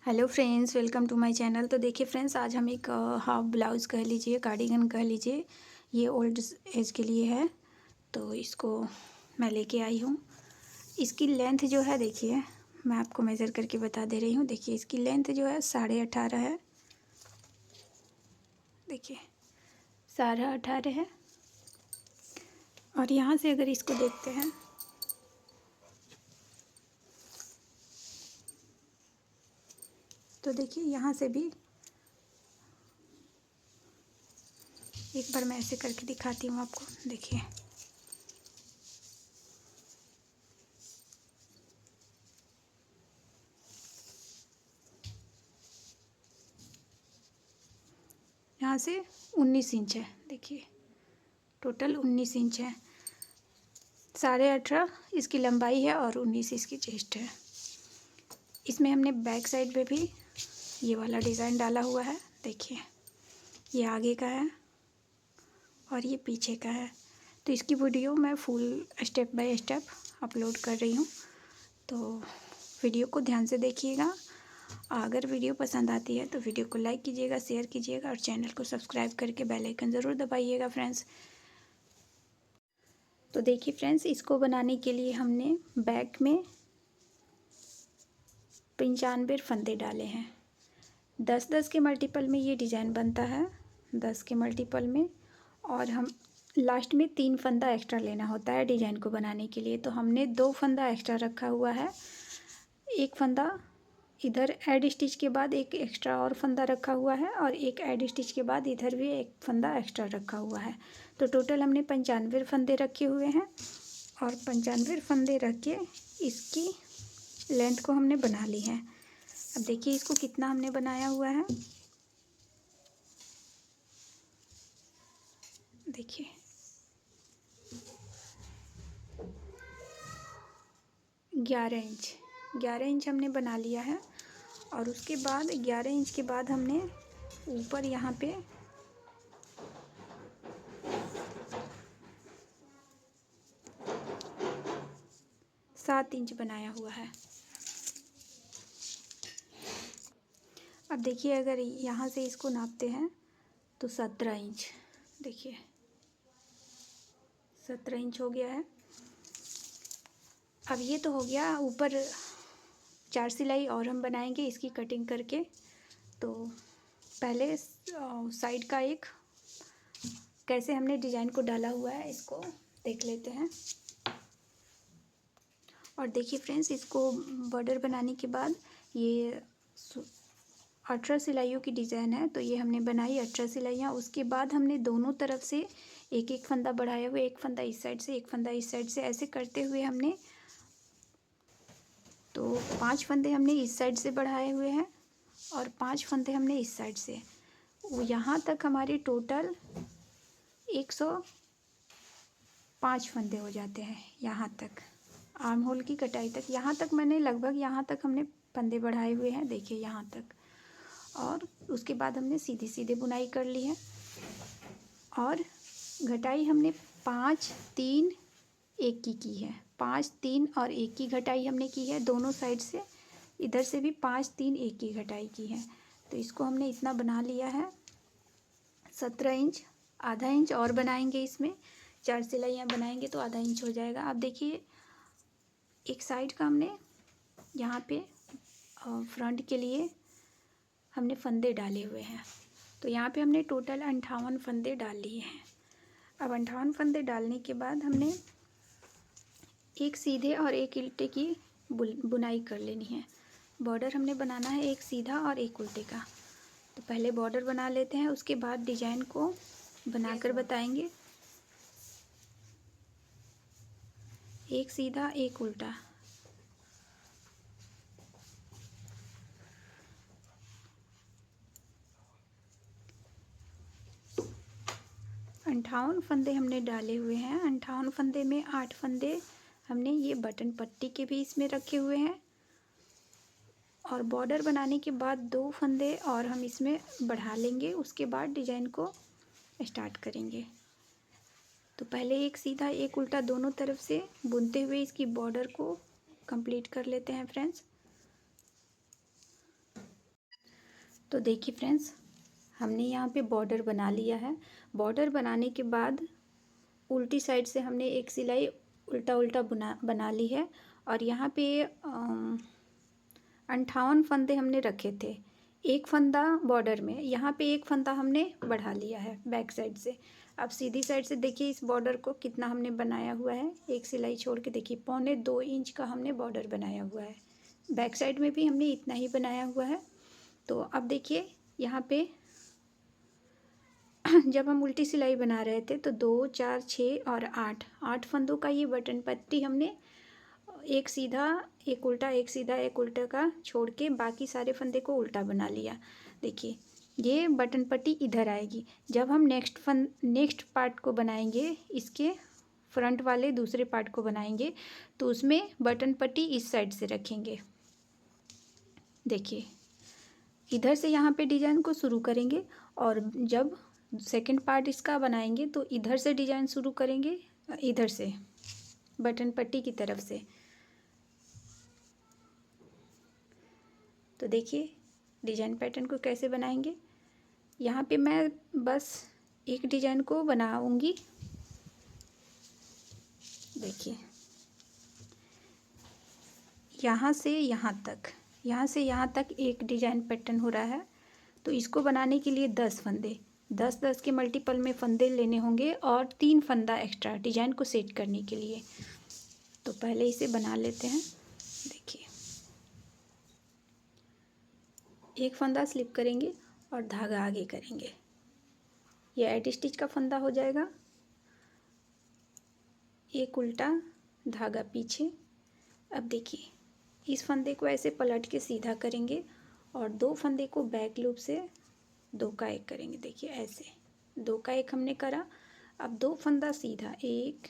Hello friends, welcome to my channel. तो देखिए friends, आज हम एक हाफ ब्लाउज़ कह लीजिए, कार्डिगन कह लीजिए, ये ओल्ड एज के लिए है। तो इसको मैं लेके आई हूँ। इसकी लेंथ जो है, देखिए मैं आपको मेज़र करके बता दे रही हूँ। देखिए इसकी लेंथ जो है 18.5 है। देखिए 18.5 है। और यहाँ से अगर इसको देखते हैं तो देखिए यहाँ से भी एक बार मैं ऐसे करके दिखाती हूँ आपको। देखिए यहाँ से 19 इंच है। देखिए टोटल 19 इंच है। 18.5 इसकी लंबाई है और 19 इसकी चेस्ट है। इसमें हमने बैक साइड पे भी ये वाला डिज़ाइन डाला हुआ है। देखिए ये आगे का है और ये पीछे का है। तो इसकी वीडियो मैं full step by step upload कर रही हूँ, तो वीडियो को ध्यान से देखिएगा। अगर वीडियो पसंद आती है तो वीडियो को लाइक कीजिएगा, शेयर कीजिएगा और चैनल को सब्सक्राइब करके बेल आइकन ज़रूर दबाइएगा फ्रेंड्स। तो देखिए फ्रेंड्स, इसको बनाने के लिए हमने बैक में 95 फंदे डाले हैं। 10-10 के मल्टीपल में ये डिज़ाइन बनता है, 10 के मल्टीपल में। और हम लास्ट में 3 फंदा एक्स्ट्रा लेना होता है डिज़ाइन को बनाने के लिए। तो हमने 2 फंदा एक्स्ट्रा रखा हुआ है। एक फंदा इधर एड स्टिच के बाद एक एक्स्ट्रा और फंदा रखा हुआ है, और एक एड स्टिच के बाद इधर भी एक फंदा एक्स्ट्रा रखा हुआ है। तो टोटल हमने 95 फंदे रखे हुए हैं। और 95 फंदे रख के इसकी लेंथ को हमने बना ली है। अब देखिए इसको कितना हमने बनाया हुआ है। देखिए 11 इंच हमने बना लिया है। और उसके बाद 11 इंच के बाद हमने ऊपर यहाँ पे 7 इंच बनाया हुआ है। अब देखिए अगर यहाँ से इसको नापते हैं तो 17 इंच, देखिए 17 इंच हो गया है। अब ये तो हो गया, ऊपर 4 सिलाई और हम बनाएंगे इसकी कटिंग करके। तो पहले साइड का एक कैसे हमने डिज़ाइन को डाला हुआ है इसको देख लेते हैं। और देखिए फ्रेंड्स, इसको बॉर्डर बनाने के बाद ये 18 सिलाइयों की डिज़ाइन है। तो ये हमने बनाई 18 सिलाइयाँ। उसके बाद हमने दोनों तरफ से एक एक फंदा बढ़ाया हुआ, एक फंदा इस साइड से, एक फंदा इस साइड से, ऐसे करते हुए हमने तो 5 फंदे हमने इस साइड से बढ़ाए हुए हैं और 5 फंदे हमने इस साइड से। यहाँ तक हमारे टोटल 105 फंदे हो जाते हैं। यहाँ तक आर्म होल की कटाई तक, यहाँ तक मैंने लगभग यहाँ तक हमने फंदे बढ़ाए हुए हैं। देखिए यहाँ तक। और उसके बाद हमने सीधी सीधे बुनाई कर ली है। और घटाई हमने 5 3 1 की है। 5 3 और 1 की घटाई हमने की है दोनों साइड से। इधर से भी 5 3 1 की घटाई की है। तो इसको हमने इतना बना लिया है। 17 इंच, आधा इंच और बनाएंगे इसमें। 4 सिलाइयाँ बनाएंगे तो आधा इंच हो जाएगा। अब देखिए एक साइड का हमने यहाँ पे फ्रंट के लिए हमने फंदे डाले हुए हैं। तो यहाँ पे हमने टोटल 58 फंदे डाल लिए हैं। अब 58 फंदे डालने के बाद हमने एक सीधे और एक उल्टे की बुनाई कर लेनी है। बॉर्डर हमने बनाना है एक सीधा और एक उल्टे का। तो पहले बॉर्डर बना लेते हैं, उसके बाद डिजाइन को बनाकर बताएंगे। एक सीधा एक उल्टा। अंठावन फंदे हमने डाले हुए हैं। 58 फंदे में 8 फंदे हमने ये बटन पट्टी के भी इसमें रखे हुए हैं। और बॉर्डर बनाने के बाद 2 फंदे और हम इसमें बढ़ा लेंगे। उसके बाद डिजाइन को स्टार्ट करेंगे। तो पहले एक सीधा एक उल्टा दोनों तरफ से बुनते हुए इसकी बॉर्डर को कंप्लीट कर लेते हैं फ्रेंड्स। तो देखिए फ्रेंड्स, हमने यहाँ पे बॉर्डर बना लिया है। बॉर्डर बनाने के बाद उल्टी साइड से हमने एक सिलाई उल्टा उल्टा बना ली है। और यहाँ पे 58 फंदे हमने रखे थे, एक फंदा बॉर्डर में, यहाँ पे एक फंदा हमने बढ़ा लिया है बैक साइड से। अब सीधी साइड से देखिए इस बॉर्डर को कितना हमने बनाया हुआ है, एक सिलाई छोड़ के देखिए 1.25 इंच का हमने बॉर्डर बनाया हुआ है। बैक साइड में भी हमने इतना ही बनाया हुआ है। तो अब देखिए यहाँ पे जब हम उल्टी सिलाई बना रहे थे तो 2, 4, 6 और 8 फंदों का ये बटन पट्टी हमने एक सीधा एक उल्टा एक सीधा एक उल्टा का छोड़ के बाकी सारे फंदे को उल्टा बना लिया। देखिए ये बटन पट्टी इधर आएगी। जब हम नेक्स्ट पार्ट को बनाएंगे, इसके फ्रंट वाले दूसरे पार्ट को बनाएंगे, तो उसमें बटन पट्टी इस साइड से रखेंगे। देखिए इधर से यहाँ पे डिजाइन को शुरू करेंगे और जब सेकंड पार्ट इसका बनाएंगे तो इधर से डिजाइन शुरू करेंगे, इधर से बटन पट्टी की तरफ से। तो देखिए डिजाइन पैटर्न को कैसे बनाएंगे। यहाँ पे मैं बस एक डिजाइन को बनाऊंगी। देखिए यहाँ से यहाँ तक एक डिजाइन पैटर्न हो रहा है। तो इसको बनाने के लिए 10 फंदे, 10 के मल्टीपल में फंदे लेने होंगे और 3 फंदा एक्स्ट्रा डिजाइन को सेट करने के लिए। तो पहले इसे बना लेते हैं। देखिए एक फंदा स्लिप करेंगे और धागा आगे करेंगे, ये एड स्टिच का फंदा हो जाएगा। एक उल्टा धागा पीछे। अब देखिए इस फंदे को ऐसे पलट के सीधा करेंगे और 2 फंदे को बैक लूप से 2 का 1 करेंगे। देखिए ऐसे 2 का 1 हमने करा। अब 2 फंदा सीधा, 1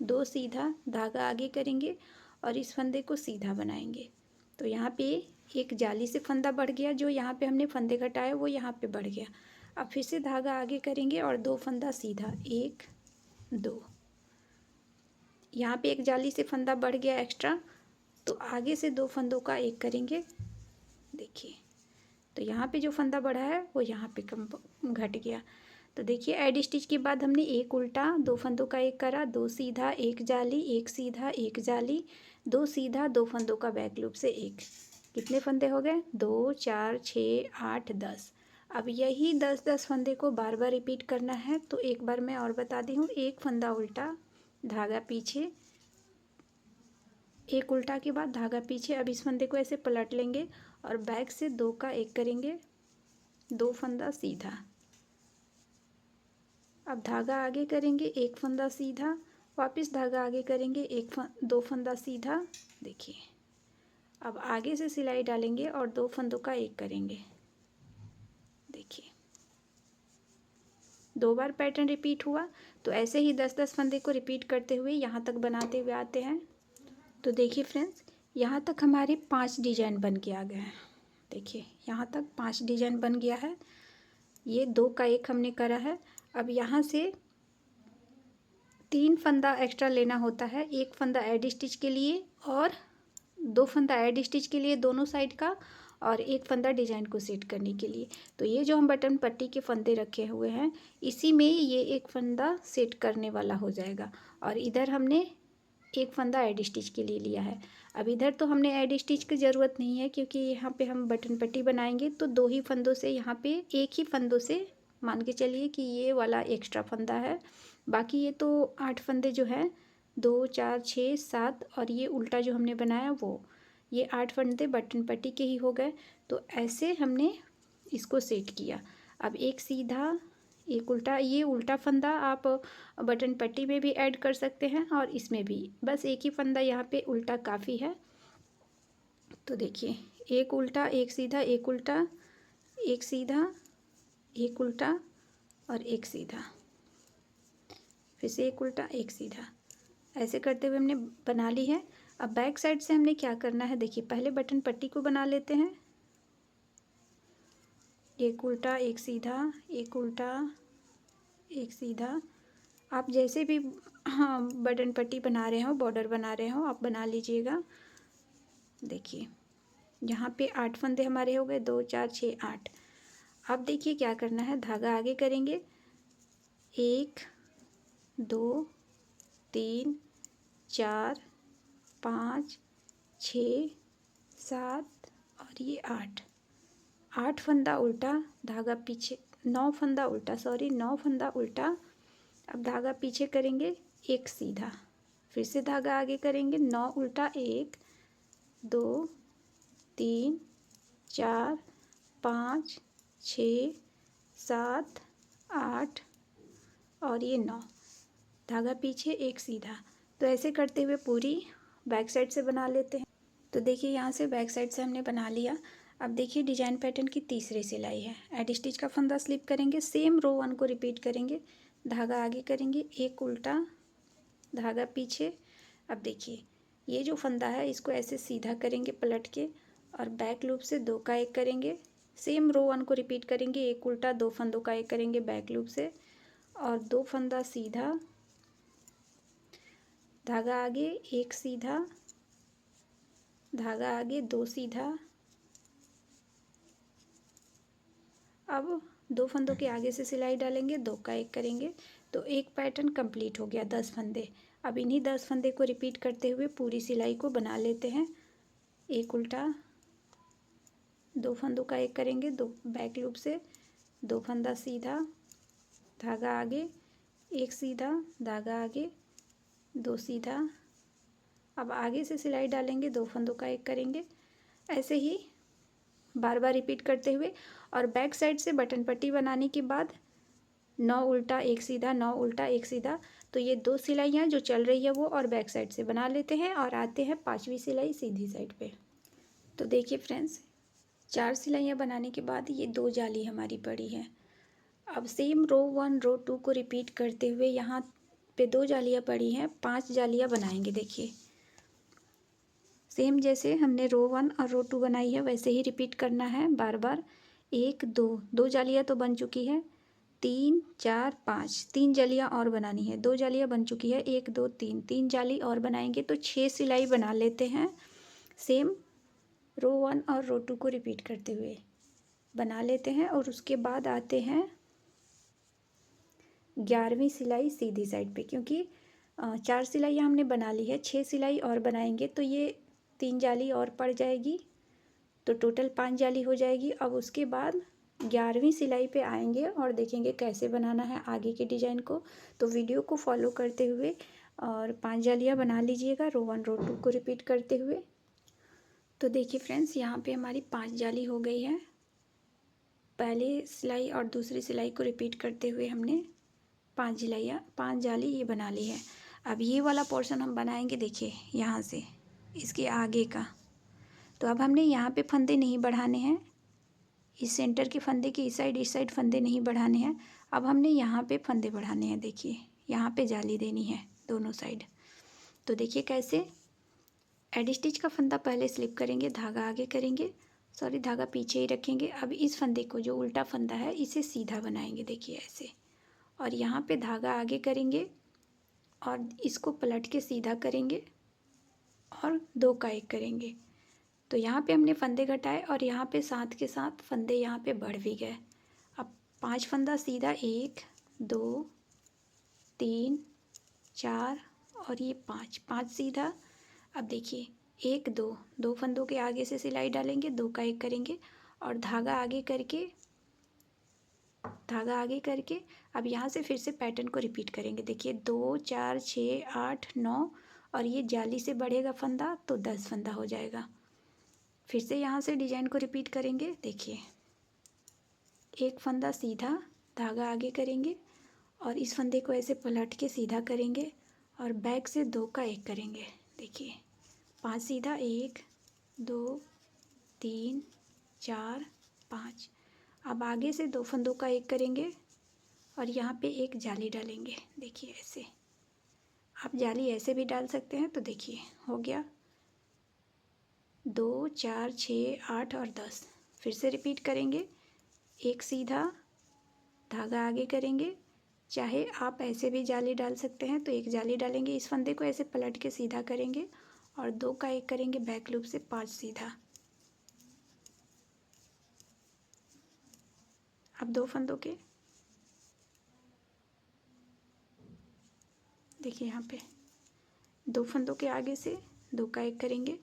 2 सीधा, धागा आगे करेंगे और इस फंदे को सीधा बनाएंगे। तो यहाँ पे एक जाली से फंदा बढ़ गया, जो यहाँ पे हमने फंदे घटाए वो यहाँ पे बढ़ गया। अब फिर से धागा आगे करेंगे और 2 फंदा सीधा, 1 2। यहाँ पे एक जाली से फंदा बढ़ गया एक्स्ट्रा, तो आगे से 2 फंदों का 1 करेंगे। देखिए तो यहाँ पे जो फंदा बढ़ा है वो यहाँ पे कम घट गया। तो देखिए एड स्टिच के बाद हमने एक उल्टा 2 फंदों का 1 करा, 2 सीधा 1 जाली, 1 सीधा 1 जाली, 2 सीधा 2 फंदों का बैक लूप से 1। कितने फंदे हो गए? 2 4 6 8 10। अब यही 10 फंदे को बार बार रिपीट करना है। तो एक बार मैं और बता दी हूँ, एक फंदा उल्टा, धागा पीछे, एक उल्टा के बाद धागा पीछे। अब इस फंदे को ऐसे पलट लेंगे और बैक से 2 का 1 करेंगे, 2 फंदा सीधा। अब धागा आगे करेंगे, एक फंदा सीधा, वापस धागा आगे करेंगे, 2 फंदा सीधा। देखिए अब आगे से सिलाई डालेंगे और 2 फंदों का 1 करेंगे। देखिए 2 बार पैटर्न रिपीट हुआ। तो ऐसे ही 10 फंदे को रिपीट करते हुए यहाँ तक बनाते हुए आते हैं। तो देखिए फ्रेंड्स, यहाँ तक हमारे 5 डिजाइन बन के आ गए हैं। देखिए यहाँ तक 5 डिजाइन बन गया है। ये 2 का 1 हमने करा है। अब यहाँ से 3 फंदा एक्स्ट्रा लेना होता है, एक फंदा एड स्टिच के लिए और 2 फंदा एड स्टिच के लिए दोनों साइड का, और एक फंदा डिजाइन को सेट करने के लिए। तो ये जो हम बटन पट्टी के फंदे रखे हुए हैं, इसी में ये एक फंदा सेट करने वाला हो जाएगा। और इधर हमने एक फंदा एड स्टिच के लिए लिया है। अब इधर तो हमने एड स्टिच की ज़रूरत नहीं है, क्योंकि यहाँ पे हम बटन पट्टी बनाएंगे तो 2 ही फंदों से, यहाँ पे एक ही फंदों से मान के चलिए कि ये वाला एक्स्ट्रा फंदा है। बाकी ये तो 8 फंदे जो है, 2 4 6 7 और ये उल्टा जो हमने बनाया वो, ये 8 फंदे बटन पट्टी के ही हो गए। तो ऐसे हमने इसको सेट किया। अब एक सीधा एक उल्टा, ये उल्टा फंदा आप बटन पट्टी में भी ऐड कर सकते हैं और इसमें भी, बस एक ही फंदा यहाँ पे उल्टा काफ़ी है। तो देखिए एक उल्टा एक सीधा, एक उल्टा एक सीधा, एक उल्टा और एक सीधा, फिर से एक उल्टा एक सीधा, ऐसे करते हुए हमने बना ली है। अब बैक साइड से हमने क्या करना है, देखिए पहले बटन पट्टी को बना लेते हैं। एक उल्टा एक सीधा, एक उल्टा एक सीधा। आप जैसे भी बटन पट्टी बना रहे हो, बॉर्डर बना रहे हो, आप बना लीजिएगा। देखिए यहाँ पे 8 फंदे हमारे हो गए, 2 4 6 8। अब देखिए क्या करना है, धागा आगे करेंगे, 1 2 3 4 5 6 7 और ये 8। 8 फंदा उल्टा, धागा पीछे, 9 फंदा उल्टा, सॉरी 9 फंदा उल्टा। अब धागा पीछे करेंगे, एक सीधा, फिर से धागा आगे करेंगे, 9 उल्टा, 1 2 3 4 5 6 7 8 और ये 9, धागा पीछे एक सीधा। तो ऐसे करते हुए पूरी बैक साइड से बना लेते हैं। तो देखिए यहाँ से बैक साइड से हमने बना लिया। अब देखिए डिजाइन पैटर्न की तीसरी सिलाई है। एड स्टिच का फंदा स्लिप करेंगे, सेम रो 1 को रिपीट करेंगे, धागा आगे करेंगे, एक उल्टा, धागा पीछे। अब देखिए ये जो फंदा है इसको ऐसे सीधा करेंगे पलट के और बैक लूप से 2 का 1 करेंगे, सेम रो 1 को रिपीट करेंगे, एक उल्टा, 2 फंदों का 1 करेंगे बैक लूप से और 2 फंदा सीधा, धागा आगे, एक सीधा, धागा आगे, 2 सीधा। अब 2 फंदों के आगे से सिलाई डालेंगे, 2 का 1 करेंगे, तो एक पैटर्न कंप्लीट हो गया, 10 फंदे। अब इन्हीं 10 फंदे को रिपीट करते हुए पूरी सिलाई को बना लेते हैं। एक उल्टा, 2 फंदों का 1 करेंगे, 2 बैक लूप से, 2 फंदा सीधा, धागा आगे, एक सीधा, धागा आगे, 2 सीधा। अब आगे से सिलाई डालेंगे, 2 फंदों का 1 करेंगे, ऐसे ही बार बार रिपीट करते हुए। और बैक साइड से बटन पट्टी बनाने के बाद 9 उल्टा, एक सीधा, 9 उल्टा, एक सीधा। तो ये 2 सिलाइयाँ जो चल रही है वो और बैक साइड से बना लेते हैं और आते हैं 5वीं सिलाई सीधी साइड पे। तो देखिए फ्रेंड्स, 4 सिलाइयाँ बनाने के बाद ये 2 जाली हमारी पड़ी है। अब सेम रो 1 रो 2 को रिपीट करते हुए यहाँ पे 2 जालियाँ पड़ी हैं, 5 जालियाँ बनाएंगे। देखिए सेम जैसे हमने रो 1 और रो 2 बनाई है वैसे ही रिपीट करना है बार बार। 1 2 जालियाँ तो बन चुकी है, 3 4 5, 3 जालियाँ और बनानी है, 2 जालियाँ बन चुकी है, 1 2 3, 3 जाली और बनाएंगे तो 6 सिलाई बना लेते हैं। सेम रो 1 और रो 2 को रिपीट करते हुए बना लेते हैं और उसके बाद आते हैं 11वीं सिलाई सीधी साइड पे, क्योंकि 4 सिलाइयाँ हमने बना ली है, 6 सिलाई और बनाएंगे तो ये 3 जाली और पड़ जाएगी, तो टोटल 5 जाली हो जाएगी। अब उसके बाद 11वीं सिलाई पे आएंगे और देखेंगे कैसे बनाना है आगे के डिजाइन को। तो वीडियो को फॉलो करते हुए और 5 जालियाँ बना लीजिएगा रो 1 रो 2 को रिपीट करते हुए। तो देखिए फ्रेंड्स, यहाँ पे हमारी 5 जाली हो गई है। पहली सिलाई और दूसरी सिलाई को रिपीट करते हुए हमने 5 जाली ये बना ली है। अब ये वाला पोर्शन हम बनाएंगे, देखिए यहाँ से इसके आगे का। तो अब हमने यहाँ पे फंदे नहीं बढ़ाने हैं, इस सेंटर के फंदे के इस साइड फंदे नहीं बढ़ाने हैं। अब हमने यहाँ पे फंदे बढ़ाने हैं, देखिए यहाँ पे जाली देनी है दोनों साइड। तो देखिए कैसे, एड स्टिच का फंदा पहले स्लिप करेंगे, धागा आगे करेंगे, सॉरी धागा पीछे ही रखेंगे। अब इस फंदे को जो उल्टा फंदा है इसे सीधा बनाएंगे, देखिए ऐसे, और यहाँ पे धागा आगे करेंगे और इसको पलट के सीधा करेंगे और 2 का 1 करेंगे। तो यहाँ पे हमने फंदे घटाए और यहाँ पे साथ के साथ फंदे यहाँ पे बढ़ भी गए। अब 5 फंदा सीधा, 1 2 3 4 और ये 5 सीधा। अब देखिए 1 2 फंदों के आगे से सिलाई डालेंगे, 2 का 1 करेंगे और धागा आगे करके अब यहाँ से फिर से पैटर्न को रिपीट करेंगे। देखिए 2 4 6 8 9 और ये जाली से बढ़ेगा फंदा तो 10 फंदा हो जाएगा। फिर से यहाँ से डिजाइन को रिपीट करेंगे, देखिए एक फंदा सीधा, धागा आगे करेंगे और इस फंदे को ऐसे पलट के सीधा करेंगे और बैक से 2 का 1 करेंगे। देखिए 5 सीधा, 1 2 3 4 5। अब आगे से 2 फंदों का 1 करेंगे और यहाँ पे एक जाली डालेंगे, देखिए ऐसे। आप जाली ऐसे भी डाल सकते हैं। तो देखिए हो गया 2 4 6 8 और 10। फिर से रिपीट करेंगे, एक सीधा, धागा आगे करेंगे, चाहे आप ऐसे भी जाली डाल सकते हैं। तो एक जाली डालेंगे, इस फंदे को ऐसे पलट के सीधा करेंगे और 2 का 1 करेंगे बैक लूप से, 5 सीधा। अब 2 फंदों के देखिए यहाँ पे 2 फंदों के आगे से 2 का 1 करेंगे।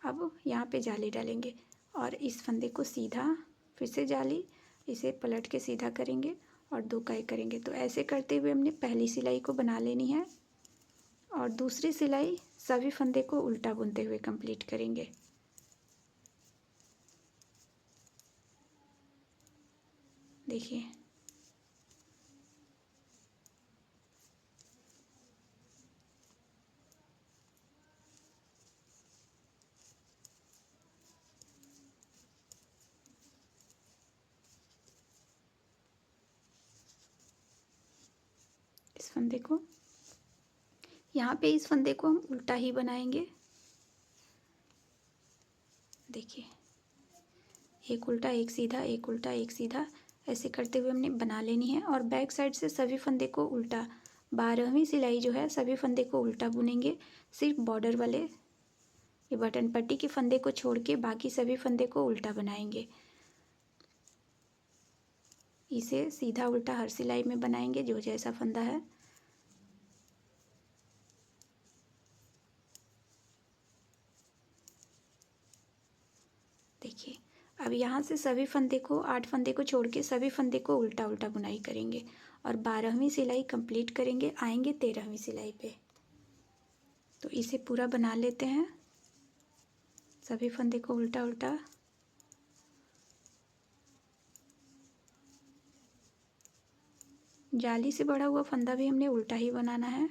अब यहाँ पे जाली डालेंगे और इस फंदे को सीधा फिर से जाली, इसे पलट के सीधा करेंगे और 2 का 1 करेंगे। तो ऐसे करते हुए हमने पहली सिलाई को बना लेनी है और दूसरी सिलाई सभी फंदे को उल्टा बुनते हुए कंप्लीट करेंगे। देखिए इस फंदे को यहाँ पे इस फंदे को हम उल्टा ही बनाएंगे। देखिए एक उल्टा एक सीधा, एक उल्टा एक सीधा, ऐसे करते हुए हमने बना लेनी है और बैक साइड से सभी फंदे को उल्टा 12वीं सिलाई जो है सभी फंदे को उल्टा बुनेंगे। सिर्फ बॉर्डर वाले ये बटन पट्टी के फंदे को छोड़ के बाकी सभी फंदे को उल्टा बनाएंगे। इसे सीधा उल्टा हर सिलाई में बनाएंगे जो जैसा फंदा है। देखिए अब यहाँ से सभी फंदे को 8 फंदे को छोड़ के सभी फंदे को उल्टा उल्टा बुनाई करेंगे और 12वीं सिलाई कंप्लीट करेंगे, आएंगे 13वीं सिलाई पे। तो इसे पूरा बना लेते हैं, सभी फंदे को उल्टा उल्टा। जाली से बढ़ा हुआ फंदा भी हमने उल्टा ही बनाना है,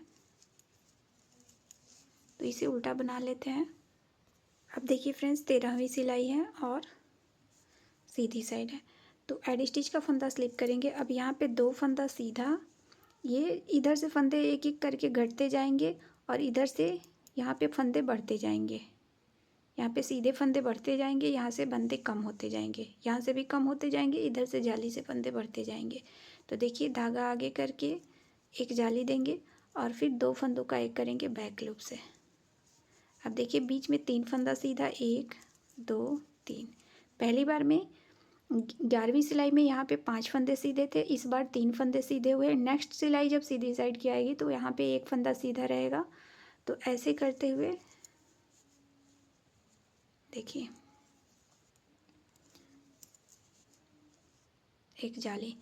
तो इसे उल्टा बना लेते हैं। अब देखिए फ्रेंड्स 13वीं सिलाई है और सीधी साइड है, तो एडी स्टिच का फंदा स्लिप करेंगे। अब यहाँ पे 2 फंदा सीधा, ये इधर से फंदे एक एक करके घटते जाएंगे और इधर से यहाँ पे फंदे बढ़ते जाएंगे। यहाँ पे सीधे फंदे बढ़ते जाएंगे, यहाँ से फंदे कम होते जाएंगे, यहाँ से भी कम होते जाएंगे, इधर से जाली से फंदे बढ़ते जाएंगे। तो देखिए धागा आगे करके एक जाली देंगे और फिर 2 फंदों का 1 करेंगे बैक लूप से। अब देखिए बीच में 3 फंदा सीधा, 1 2 3। पहली बार में 11वीं सिलाई में यहाँ पे 5 फंदे सीधे थे, इस बार 3 फंदे सीधे हुए। नेक्स्ट सिलाई जब सीधी साइड की आएगी तो यहाँ पे 1 फंदा सीधा रहेगा। तो ऐसे करते हुए देखिए एक जाली,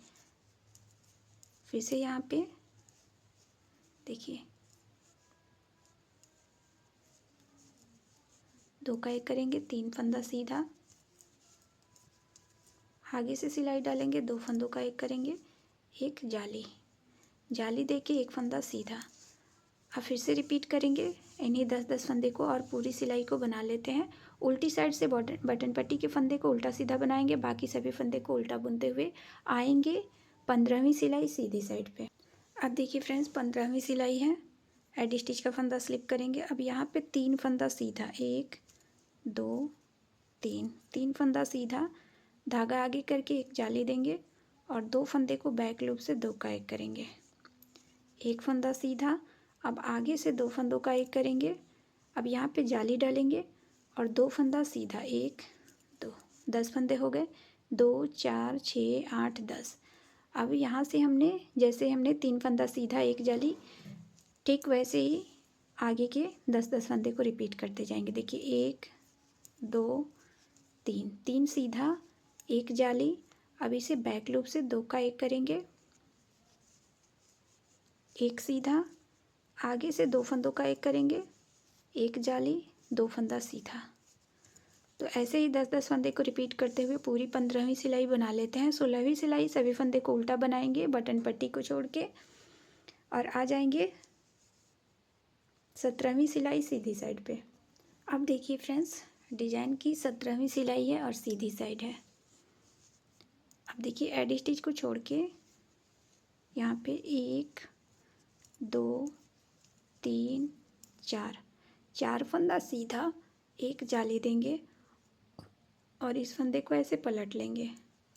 फिर से यहाँ पे देखिए 2 का 1 करेंगे, 3 फंदा सीधा, आगे से सिलाई डालेंगे, 2 फंदों का 1 करेंगे, एक जाली, जाली देके 1 फंदा सीधा। अब फिर से रिपीट करेंगे इन्हीं 10-10 फंदे को और पूरी सिलाई को बना लेते हैं। उल्टी साइड से बटन पट्टी के फंदे को उल्टा सीधा बनाएंगे, बाकी सभी फंदे को उल्टा बुनते हुए आएंगे 15वीं सिलाई सीधी साइड पे। अब देखिए फ्रेंड्स 15वीं सिलाई है, एडी स्टिच का फंदा स्लिप करेंगे। अब यहाँ पे 3 फंदा सीधा, 1 2 3, 3 फंदा सीधा, धागा आगे करके एक जाली देंगे और 2 फंदे को बैक लूप से 2 का 1 करेंगे, 1 फंदा सीधा। अब आगे से 2 फंदों का 1 करेंगे। अब यहाँ पे जाली डालेंगे और 2 फंदा सीधा, 1 2, 10 फंदे हो गए, 2 4 6 8 10। अब यहाँ से हमने जैसे हमने 3 फंदा सीधा 1 जाली, ठीक वैसे ही आगे के 10-10 फंदे को रिपीट करते जाएंगे। देखिए 1 2 3, 3 सीधा 1 जाली। अब इसे बैक लूप से 2 का 1 करेंगे, 1 सीधा, आगे से 2 फंदों का 1 करेंगे, 1 जाली 2 फंदा सीधा। तो ऐसे ही 10-10 फंदे को रिपीट करते हुए पूरी 15वीं सिलाई बना लेते हैं। 16वीं सिलाई सभी फंदे को उल्टा बनाएंगे बटन पट्टी को छोड़ के और आ जाएंगे 17वीं सिलाई सीधी साइड पे। अब देखिए फ्रेंड्स डिजाइन की 17वीं सिलाई है और सीधी साइड है। अब देखिए एडी स्टिच को छोड़ के यहाँ पे 1 2 3 4, 4 फंदा सीधा, 1 जाली देंगे और इस फंदे को ऐसे पलट लेंगे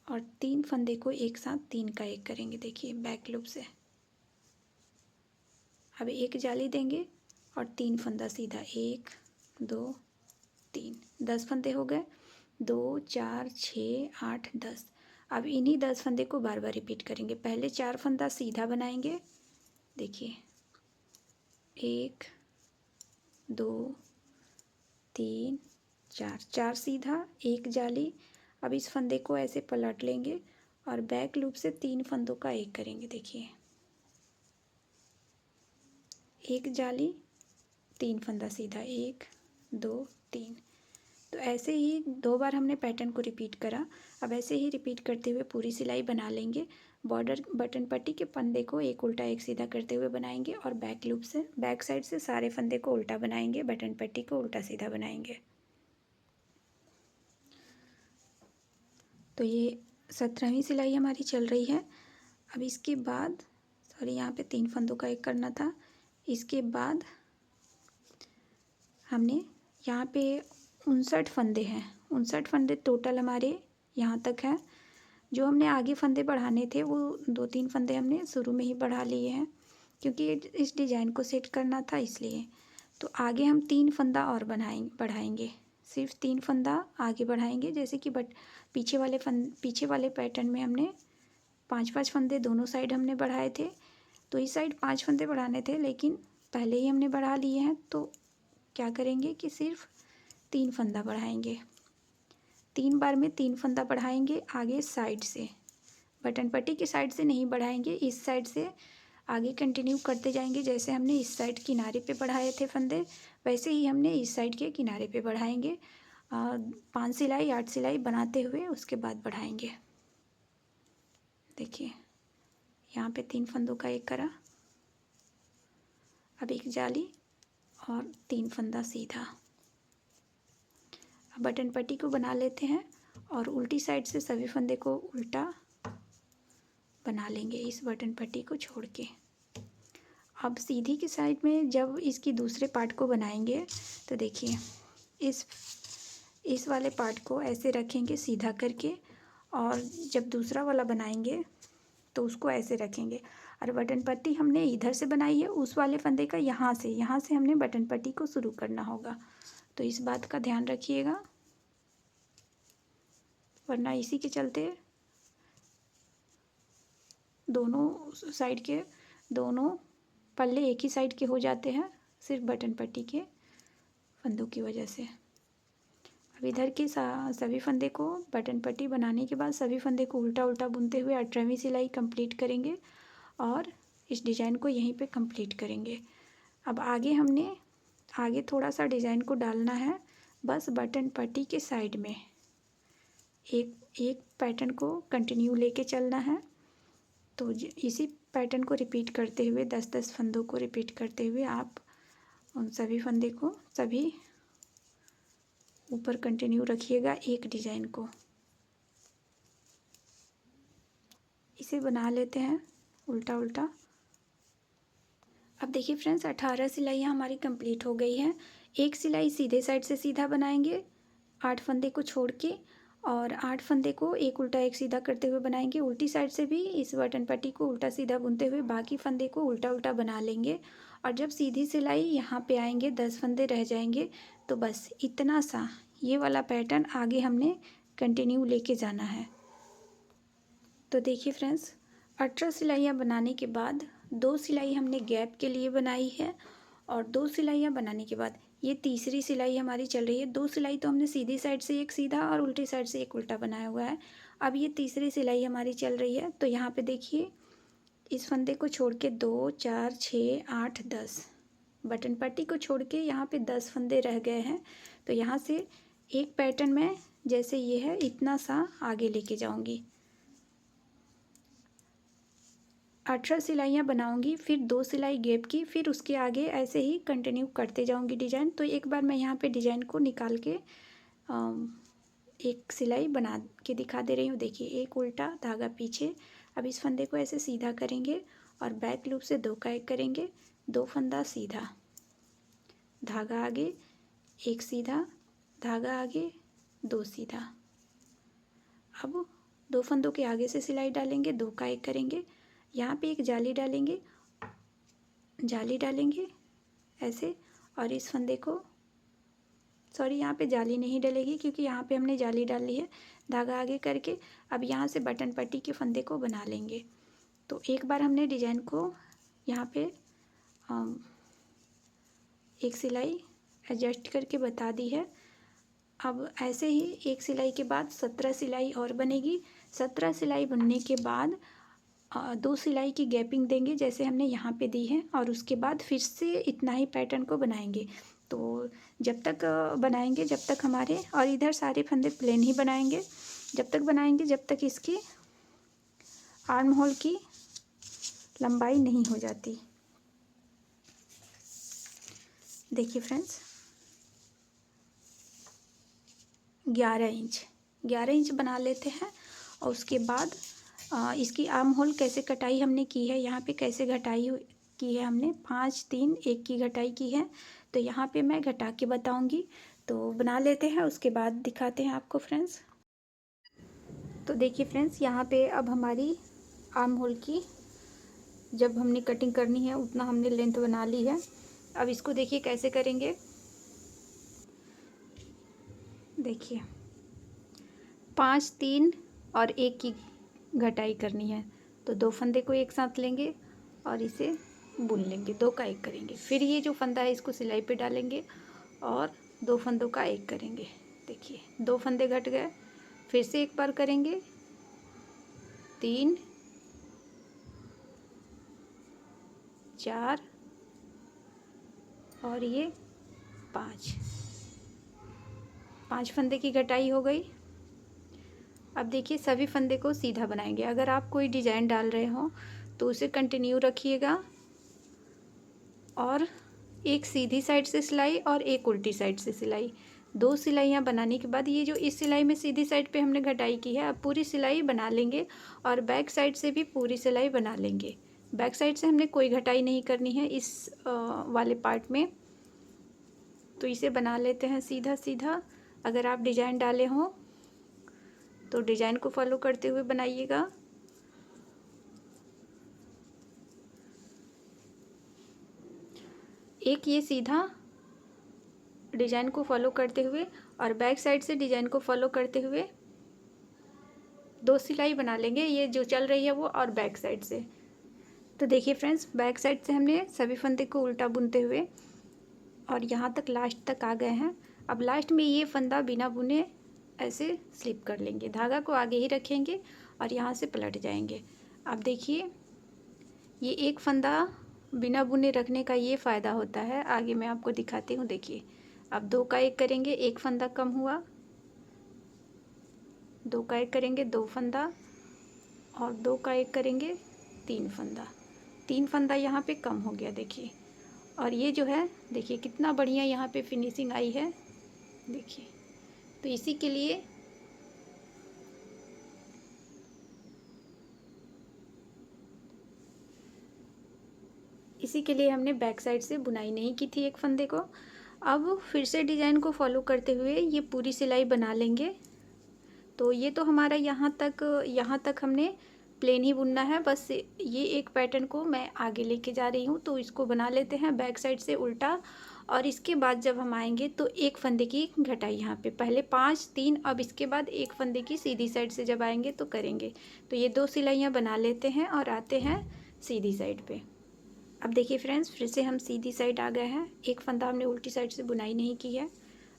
और 3 फंदे को एक साथ 3 का 1 करेंगे। देखिए बैक लूप से अब 1 जाली देंगे और 3 फंदा सीधा, 1 2 3, 10 फंदे हो गए, 2 4 6 8 10। अब इन्हीं 10 फंदे को बार बार रिपीट करेंगे। पहले 4 फंदा सीधा बनाएंगे, देखिए 1 2 3 4, 4 सीधा 1 जाली। अब इस फंदे को ऐसे पलट लेंगे और बैक लूप से 3 फंदों का एक करेंगे, देखिए 1 जाली 3 फंदा सीधा 1 2 3। तो ऐसे ही 2 बार हमने पैटर्न को रिपीट करा। अब ऐसे ही रिपीट करते हुए पूरी सिलाई बना लेंगे। बॉर्डर बटन पट्टी के फंदे को एक उल्टा एक सीधा करते हुए बनाएंगे और बैक लूप से बैक साइड से सारे फंदे को उल्टा बनाएंगे, बटन पट्टी को उल्टा सीधा बनाएंगे। तो ये 17वीं सिलाई हमारी चल रही है। अब इसके बाद सॉरी यहाँ पे 3 फंदों का एक करना था। इसके बाद हमने यहाँ पे 59 फंदे हैं, 59 फंदे टोटल हमारे यहाँ तक हैं। जो हमने आगे फंदे बढ़ाने थे वो 2-3 फंदे हमने शुरू में ही बढ़ा लिए हैं, क्योंकि इस डिज़ाइन को सेट करना था इसलिए। तो आगे हम 3 फंदा और बढ़ाएंगे, सिर्फ 3 फंदा आगे बढ़ाएंगे। जैसे कि पीछे वाले पैटर्न में हमने 5-5 फंदे दोनों साइड हमने बढ़ाए थे। तो इस साइड 5 फंदे बढ़ाने थे, लेकिन पहले ही हमने बढ़ा लिए हैं। तो क्या करेंगे कि सिर्फ 3 फंदा बढ़ाएंगे, 3 बार में 3 फंदा बढ़ाएंगे आगे साइड से। बटन पट्टी की साइड से नहीं बढ़ाएंगे, इस साइड से आगे कंटिन्यू करते जाएंगे। जैसे हमने इस साइड किनारे पे बढ़ाए थे फंदे, वैसे ही हमने इस साइड के किनारे पे बढ़ाएंगे। 5 सिलाई 8 सिलाई बनाते हुए उसके बाद बढ़ाएंगे। देखिए यहाँ पे 3 फंदों का एक करा, अब एक जाली और 3 फंदा सीधा। अब बटन पट्टी को बना लेते हैं और उल्टी साइड से सभी फंदे को उल्टा बना लेंगे इस बटन पट्टी को छोड़ के। अब सीधी की साइड में जब इसकी दूसरे पार्ट को बनाएंगे तो देखिए इस वाले पार्ट को ऐसे रखेंगे सीधा करके, और जब दूसरा वाला बनाएंगे तो उसको ऐसे रखेंगे। और बटन पट्टी हमने इधर से बनाई है, उस वाले फंदे का यहाँ से हमने बटन पट्टी को शुरू करना होगा। तो इस बात का ध्यान रखिएगा, वरना इसी के चलते दोनों साइड के दोनों पल्ले एक ही साइड के हो जाते हैं, सिर्फ बटन पट्टी के फंदों की वजह से। अब इधर के सभी फंदे को बटन पट्टी बनाने के बाद सभी फंदे को उल्टा उल्टा बुनते हुए 18वीं सिलाई कंप्लीट करेंगे और इस डिज़ाइन को यहीं पे कंप्लीट करेंगे। अब आगे थोड़ा सा डिज़ाइन को डालना है, बस बटन पट्टी के साइड में एक पैटर्न को कंटिन्यू लेके चलना है। तो इसी पैटर्न को रिपीट करते हुए 10-10 फंदों को रिपीट करते हुए आप उन सभी फंदे को सभी ऊपर कंटिन्यू रखिएगा एक डिज़ाइन को। इसे बना लेते हैं उल्टा उल्टा। अब देखिए फ्रेंड्स 18 सिलाइयाँ हमारी कंप्लीट हो गई हैं। एक सिलाई सीधे साइड से सीधा बनाएंगे 8 फंदे को छोड़ के, और 8 फंदे को एक उल्टा एक सीधा करते हुए बनाएंगे। उल्टी साइड से भी इस बटन पट्टी को उल्टा सीधा बुनते हुए बाकी फंदे को उल्टा उल्टा बना लेंगे। और जब सीधी सिलाई यहाँ पे आएंगे 10 फंदे रह जाएंगे, तो बस इतना सा ये वाला पैटर्न आगे हमने कंटिन्यू लेके जाना है। तो देखिए फ्रेंड्स 18 सिलाइयाँ बनाने के बाद 2 सिलाई हमने गैप के लिए बनाई है, और 2 सिलाइयाँ बनाने के बाद ये तीसरी सिलाई हमारी चल रही है। 2 सिलाई तो हमने सीधी साइड से एक सीधा और उल्टी साइड से एक उल्टा बनाया हुआ है। अब ये तीसरी सिलाई हमारी चल रही है। तो यहाँ पे देखिए इस फंदे को छोड़ के 2 4 6 8 10 बटन पट्टी को छोड़ के यहाँ पे 10 फंदे रह गए हैं। तो यहाँ से एक पैटर्न में जैसे ये है इतना सा आगे लेके जाऊँगी, 18 सिलाइयाँ बनाऊंगी, फिर 2 सिलाई गैप की, फिर उसके आगे ऐसे ही कंटिन्यू करते जाऊंगी डिज़ाइन। तो एक बार मैं यहाँ पे डिज़ाइन को निकाल के एक सिलाई बना के दिखा दे रही हूँ। देखिए एक उल्टा धागा पीछे। अब इस फंदे को ऐसे सीधा करेंगे और बैक लूप से 2 का एक करेंगे, 2 फंदा सीधा, धागा आगे, एक सीधा, धागा आगे, 2 सीधा। अब 2 फंदों के आगे से सिलाई डालेंगे, 2 का एक करेंगे, यहाँ पे एक जाली डालेंगे ऐसे, और इस फंदे को सॉरी, यहाँ पे जाली नहीं डलेगी क्योंकि यहाँ पे हमने जाली डाली है। धागा आगे करके अब यहाँ से बटन पट्टी के फंदे को बना लेंगे। तो एक बार हमने डिजाइन को यहाँ पे एक सिलाई एडजस्ट करके बता दी है। अब ऐसे ही एक सिलाई के बाद 17 सिलाई और बनेगी। 17 सिलाई बनने के बाद 2 सिलाई की गैपिंग देंगे जैसे हमने यहाँ पे दी है, और उसके बाद फिर से इतना ही पैटर्न को बनाएंगे। तो जब तक बनाएंगे जब तक हमारे, और इधर सारे फंदे प्लेन ही बनाएंगे, जब तक बनाएंगे जब तक इसकी आर्म होल की लंबाई नहीं हो जाती। देखिए फ्रेंड्स, 11 इंच बना लेते हैं। और उसके बाद इसकी आर्म होल कैसे कटाई हमने की है, यहाँ पे कैसे घटाई की है हमने, 5 3 1 की घटाई की है। तो यहाँ पे मैं घटा के बताऊँगी। तो बना लेते हैं, उसके बाद दिखाते हैं आपको फ्रेंड्स। तो देखिए फ्रेंड्स, यहाँ पे अब हमारी आर्म होल की जब हमने कटिंग करनी है उतना हमने लेंथ बना ली है। अब इसको देखिए कैसे करेंगे। देखिए 5 3 और 1 की घटाई करनी है। तो 2 फंदे को एक साथ लेंगे और इसे बुन लेंगे, 2 का 1 करेंगे। फिर ये जो फंदा है इसको सिलाई पे डालेंगे और 2 फंदों का 1 करेंगे। देखिए 2 फंदे घट गए, फिर से एक बार करेंगे, 3 4 और ये 5 फंदे की घटाई हो गई। अब देखिए सभी फंदे को सीधा बनाएंगे। अगर आप कोई डिजाइन डाल रहे हो तो उसे कंटिन्यू रखिएगा, और एक सीधी साइड से सिलाई और एक उल्टी साइड से सिलाई, 2 सिलाइयाँ बनाने के बाद ये जो इस सिलाई में सीधी साइड पे हमने घटाई की है, अब पूरी सिलाई बना लेंगे और बैक साइड से भी पूरी सिलाई बना लेंगे। बैक साइड से हमने कोई घटाई नहीं करनी है इस वाले पार्ट में। तो इसे बना लेते हैं सीधा सीधा। अगर आप डिजाइन डाले हों तो डिजाइन को फॉलो करते हुए बनाइएगा। एक ये सीधा डिजाइन को फॉलो करते हुए और बैक साइड से डिजाइन को फॉलो करते हुए 2 सिलाई बना लेंगे, ये जो चल रही है वो, और बैक साइड से। तो देखिए फ्रेंड्स, बैक साइड से हमने सभी फंदे को उल्टा बुनते हुए और यहाँ तक लास्ट तक आ गए हैं। अब लास्ट में ये फंदा बिना बुने ऐसे स्लिप कर लेंगे, धागा को आगे ही रखेंगे और यहाँ से पलट जाएंगे। अब देखिए ये एक फंदा बिना बुने रखने का ये फ़ायदा होता है, आगे मैं आपको दिखाती हूँ। देखिए अब 2 का 1 करेंगे, 1 फंदा कम हुआ, 2 का 1 करेंगे, 2 फंदा, और 2 का 1 करेंगे, 3 फंदा। 3 फंदा यहाँ पे कम हो गया देखिए। और ये जो है देखिए कितना बढ़िया यहाँ पे फिनिशिंग आई है। देखिए तो इसी के लिए हमने बैक साइड से बुनाई नहीं की थी एक फंदे को। अब फिर से डिजाइन को फॉलो करते हुए ये पूरी सिलाई बना लेंगे। तो ये तो हमारा यहाँ तक हमने प्लेन ही बुनना है, बस ये एक पैटर्न को मैं आगे लेके जा रही हूँ। तो इसको बना लेते हैं बैक साइड से उल्टा, और इसके बाद जब हम आएंगे तो एक फंदे की घटाई यहाँ पे, पहले 5 3, अब इसके बाद एक फंदे की सीधी साइड से जब आएंगे तो करेंगे। तो ये 2 सिलाइयाँ बना लेते हैं और आते हैं सीधी साइड पे। अब देखिए फ्रेंड्स, फिर से हम सीधी साइड आ गए हैं, एक फंदा हमने उल्टी साइड से बुनाई नहीं की है।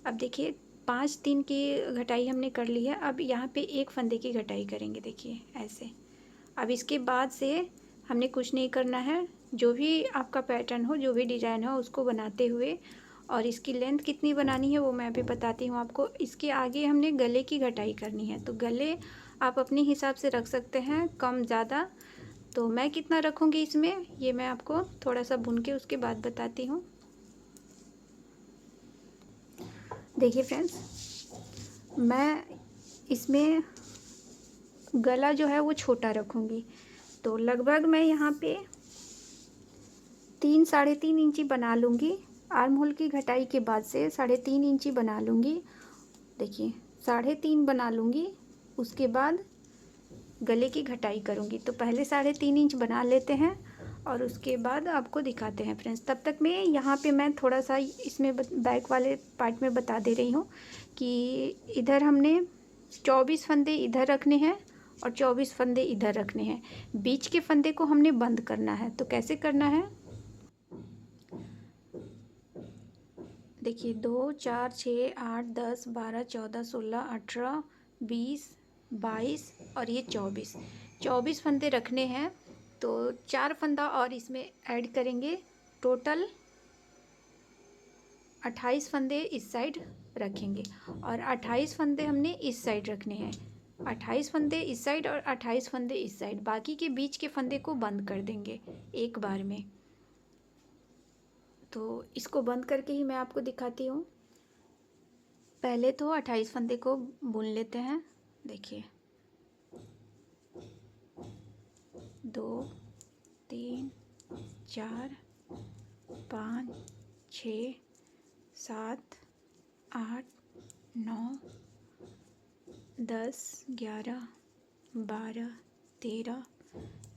अब देखिए 5 3 की घटाई हमने कर ली है। अब यहाँ पे एक फंदे की घटाई करेंगे, देखिए ऐसे। अब इसके बाद से हमने कुछ नहीं करना है, जो भी आपका पैटर्न हो, जो भी डिज़ाइन हो, उसको बनाते हुए, और इसकी लेंथ कितनी बनानी है वो मैं अभी बताती हूँ आपको। इसके आगे हमने गले की घटाई करनी है, तो गले आप अपने हिसाब से रख सकते हैं, कम ज़्यादा। तो मैं कितना रखूँगी इसमें ये मैं आपको थोड़ा सा बुन के उसके बाद बताती हूँ। देखिए फ्रेंड्स, मैं इसमें गला जो है वो छोटा रखूँगी। तो लगभग मैं यहाँ पे 3 साढ़े 3 इंची बना लूँगी। आर्म होल की घटाई के बाद से 3.5 इंची बना लूँगी। देखिए 3.5 बना लूँगी, उसके बाद गले की घटाई करूँगी। तो पहले 3.5 इंच बना लेते हैं और उसके बाद आपको दिखाते हैं फ्रेंड्स। तब तक मैं यहाँ पे मैं थोड़ा सा इसमें बैक वाले पार्ट में बता दे रही हूँ कि इधर हमने 24 फंदे इधर रखने हैं और 24 फंदे इधर रखने हैं। बीच के फंदे को हमने बंद करना है। तो कैसे करना है, देखिए 2 4 6 8 10 12 14 16 18 20 22 और ये 24 फंदे रखने हैं। तो 4 फंदा और इसमें ऐड करेंगे, टोटल 28 फंदे इस साइड रखेंगे और 28 फंदे हमने इस साइड रखने हैं। 28 फंदे इस साइड और 28 फंदे इस साइड, बाकी के बीच के फंदे को बंद कर देंगे एक बार में। तो इसको बंद करके ही मैं आपको दिखाती हूँ। पहले तो 28 फंदे को बुन लेते हैं। देखिए 2 3 4 5 6 7 8 9 10 11 12 13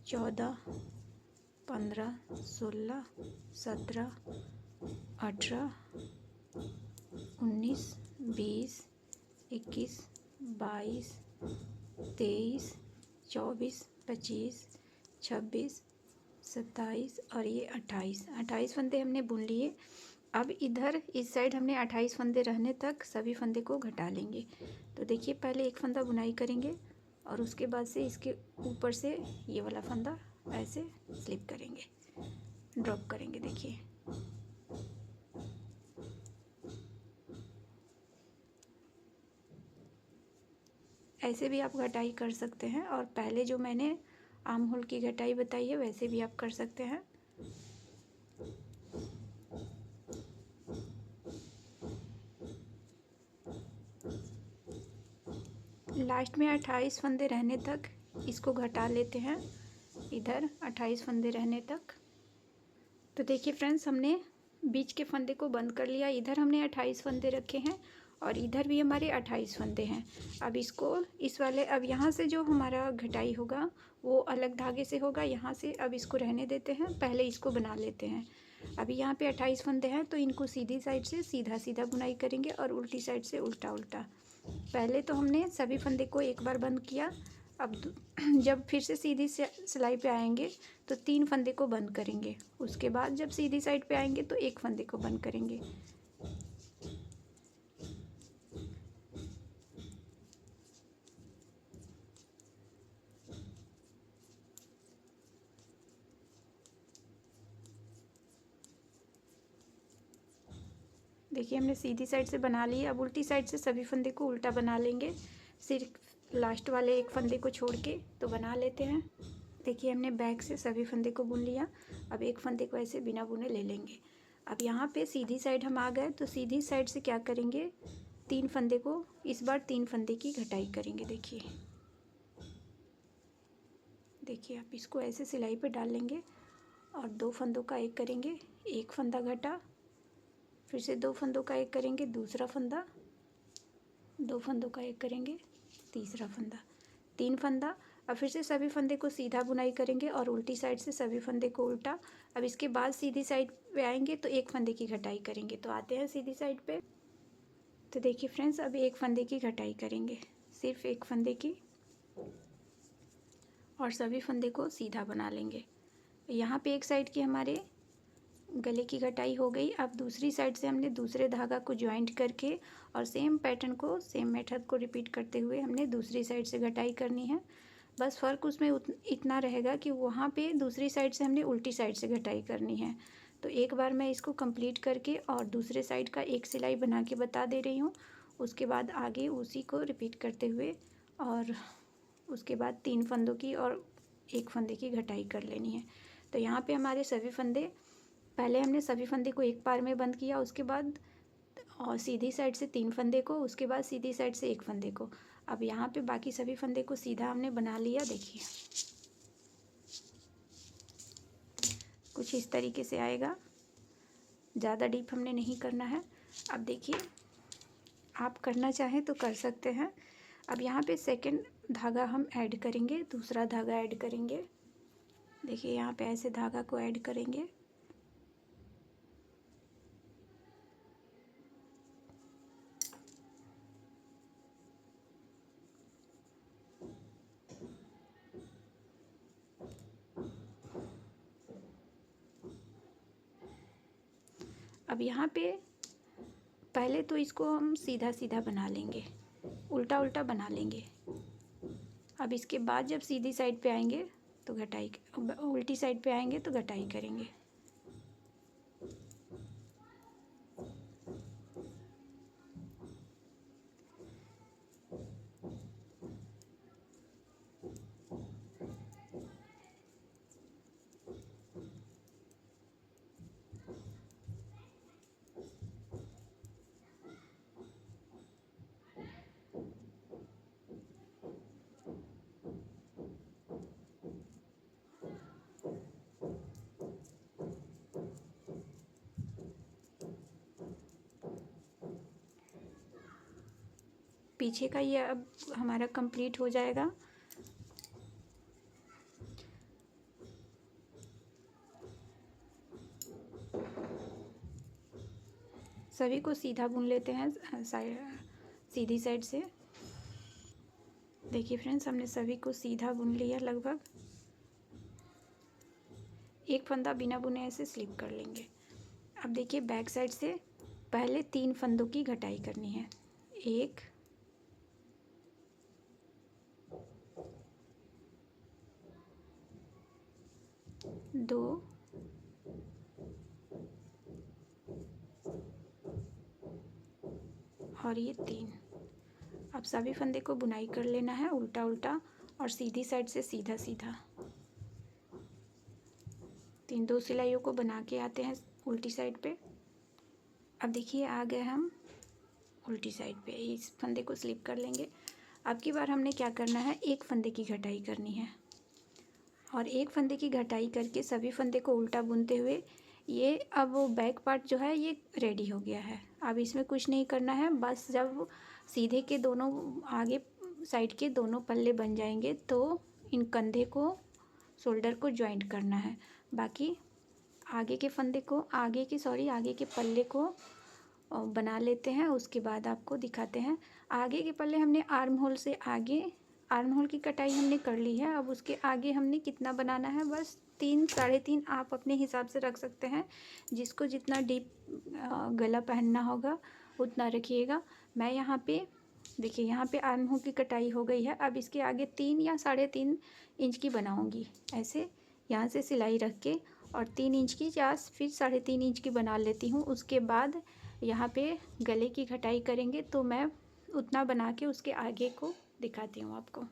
14 15 16 17 18 19 20 21 22 23 24 25 26 27 और ये 28 फंदे हमने बुन लिए। अब इधर इस साइड हमने 28 फंदे रहने तक सभी फंदे को घटा लेंगे। तो देखिए पहले एक फंदा बुनाई करेंगे और उसके बाद से इसके ऊपर से ये वाला फंदा ऐसे स्लिप करेंगे, ड्रॉप करेंगे। देखिए ऐसे भी आप घटाई कर सकते हैं और पहले जो मैंने आर्म होल की घटाई बताई है वैसे भी आप कर सकते हैं। लास्ट में 28 फंदे रहने तक इसको घटा लेते हैं, इधर 28 फंदे रहने तक। तो देखिए फ्रेंड्स, हमने बीच के फंदे को बंद कर लिया। इधर हमने 28 फंदे रखे हैं और इधर भी हमारे 28 फंदे हैं। अब इसको इस वाले, अब यहाँ से जो हमारा घटाई होगा वो अलग धागे से होगा, यहाँ से अब इसको रहने देते हैं, पहले इसको बना लेते हैं। अभी यहाँ पे 28 फंदे हैं तो इनको सीधी साइड से सीधा सीधा बुनाई करेंगे और उल्टी साइड से उल्टा उल्टा। पहले तो हमने सभी फंदे को एक बार बंद किया, अब जब फिर से सीधी सिलाई पे आएंगे तो 3 फंदे को बंद करेंगे। उसके बाद जब सीधी साइड पे आएंगे तो एक फंदे को बंद करेंगे। देखिए हमने सीधी साइड से बना ली। अब उल्टी साइड से सभी फंदे को उल्टा बना लेंगे, सिर्फ लास्ट वाले एक फंदे को छोड़ के तो बना लेते हैं। देखिए हमने बैक से सभी फंदे को बुन लिया। अब एक फंदे को ऐसे बिना बुने ले लेंगे। अब यहाँ पे सीधी साइड हम आ गए तो सीधी साइड से क्या करेंगे, 3 फंदे को, इस बार 3 फंदे की घटाई करेंगे। देखिए आप इसको ऐसे सिलाई पे डाल लेंगे और 2 फंदों का एक करेंगे, एक फंदा घटा, फिर से 2 फंदों का एक करेंगे, दूसरा फंदा, 2 फंदों का एक करेंगे, तीसरा फंदा, 3 फंदा। अब फिर से सभी फंदे को सीधा बुनाई करेंगे और उल्टी साइड से सभी फंदे को उल्टा। अब इसके बाद सीधी साइड पे आएंगे तो एक फंदे की घटाई करेंगे। तो आते हैं सीधी साइड पे। तो देखिए फ्रेंड्स, अब एक फंदे की घटाई करेंगे, सिर्फ एक फंदे की, और सभी फंदे को सीधा बना लेंगे। यहाँ पे एक साइड की हमारे गले की घटाई हो गई। अब दूसरी साइड से हमने दूसरे धागा को ज्वाइंट करके और सेम पैटर्न को, सेम मेथड को रिपीट करते हुए हमने दूसरी साइड से घटाई करनी है। बस फ़र्क उसमें इतना रहेगा कि वहाँ पे दूसरी साइड से हमने उल्टी साइड से घटाई करनी है। तो एक बार मैं इसको कंप्लीट करके और दूसरे साइड का एक सिलाई बना के बता दे रही हूँ। उसके बाद आगे उसी को रिपीट करते हुए और उसके बाद 3 फंदों की और एक फंदे की घटाई कर लेनी है। तो यहाँ पे हमारे सभी फंदे, पहले हमने सभी फंदे को एक बार में बंद किया, उसके बाद और सीधी साइड से 3 फंदे को, उसके बाद सीधी साइड से एक फंदे को। अब यहाँ पे बाकी सभी फंदे को सीधा हमने बना लिया। देखिए कुछ इस तरीके से आएगा, ज़्यादा डीप हमने नहीं करना है। अब देखिए आप करना चाहें तो कर सकते हैं। अब यहाँ पे सेकंड धागा हम ऐड करेंगे, दूसरा धागा ऐड करेंगे। देखिए यहाँ पे ऐसे धागा को ऐड करेंगे। अब यहाँ पे पहले तो इसको हम सीधा सीधा बना लेंगे, उल्टा उल्टा बना लेंगे। अब इसके बाद जब सीधी साइड पे आएंगे तो घटाई, उल्टी साइड पे आएंगे तो घटाई करेंगे। पीछे का ये अब हमारा कंप्लीट हो जाएगा। सभी को सीधा बुन लेते हैं सीधी साइड से। देखिए फ्रेंड्स, हमने सभी को सीधा बुन लिया लगभग। एक फंदा बिना बुने ऐसे स्लिप कर लेंगे। अब देखिए बैक साइड से पहले 3 फंदों की घटाई करनी है। 1 2 और ये 3। अब सभी फंदे को बुनाई कर लेना है उल्टा उल्टा और सीधी साइड से सीधा सीधा। 2 सिलाइयों को बना के आते हैं उल्टी साइड पे। अब देखिए आ गए हम उल्टी साइड पे, इस फंदे को स्लिप कर लेंगे। अब की बार हमने क्या करना है, एक फंदे की घटाई करनी है और एक फंदे की घटाई करके सभी फंदे को उल्टा बुनते हुए ये अब बैक पार्ट जो है ये रेडी हो गया है। अब इसमें कुछ नहीं करना है, बस जब सीधे के दोनों आगे साइड के दोनों पल्ले बन जाएंगे तो इन कंधे को शोल्डर को जॉइंट करना है। बाकी आगे के फंदे को आगे के पल्ले को बना लेते हैं। उसके बाद आपको दिखाते हैं। आगे के पल्ले हमने आर्म होल से आगे आर्म होल की कटाई हमने कर ली है। अब उसके आगे हमने कितना बनाना है, बस 3 साढ़े 3 आप अपने हिसाब से रख सकते हैं। जिसको जितना डीप गला पहनना होगा उतना रखिएगा। मैं यहाँ पे देखिए यहाँ पे आर्म होल की कटाई हो गई है। अब इसके आगे 3 या साढ़े 3 इंच की बनाऊँगी। ऐसे यहाँ से सिलाई रख के और 3 इंच की या फिर साढ़े 3 इंच की बना लेती हूँ। उसके बाद यहाँ पे गले की कटाई करेंगे तो मैं उतना बना के उसके आगे को दिखाती हूँ आपको।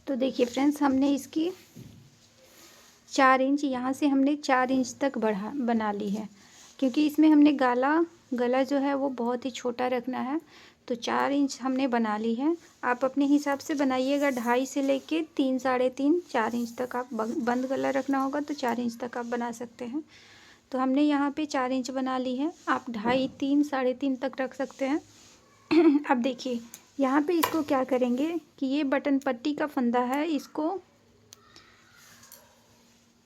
तो देखिए फ्रेंड्स, हमने इसकी 4 इंच यहाँ से हमने 4 इंच तक बना ली है, क्योंकि इसमें हमने गला जो है वो बहुत ही छोटा रखना है। तो 4 इंच हमने बना ली है। आप अपने हिसाब से बनाइएगा, 2.5 से लेके 3 साढ़े 3 4 इंच तक आप बंद गला रखना होगा तो 4 इंच तक आप बना सकते हैं। तो हमने यहाँ पे 4 इंच बना ली है। आप 2.5 3 साढ़े 3 तक रख सकते हैं। अब देखिए यहाँ पे इसको क्या करेंगे कि ये बटन पट्टी का फंदा है, इसको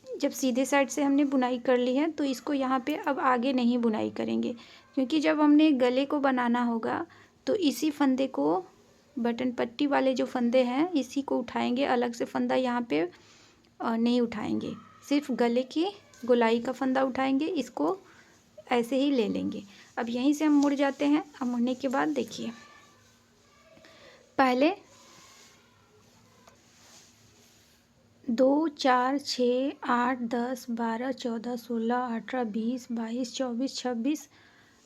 जब सीधे साइड से हमने बुनाई कर ली है तो इसको यहाँ पे अब आगे नहीं बुनाई करेंगे, क्योंकि जब हमने गले को बनाना होगा तो इसी फंदे को, बटन पट्टी वाले जो फंदे हैं इसी को उठाएंगे। अलग से फंदा यहाँ पे नहीं उठाएंगे, सिर्फ गले की गोलाई का फंदा उठाएंगे। इसको ऐसे ही ले लेंगे। अब यहीं से हम मुड़ जाते हैं। अब मुड़ने के बाद देखिए पहले 2 4 6 8 10 12 14 16 18 20 22 24 26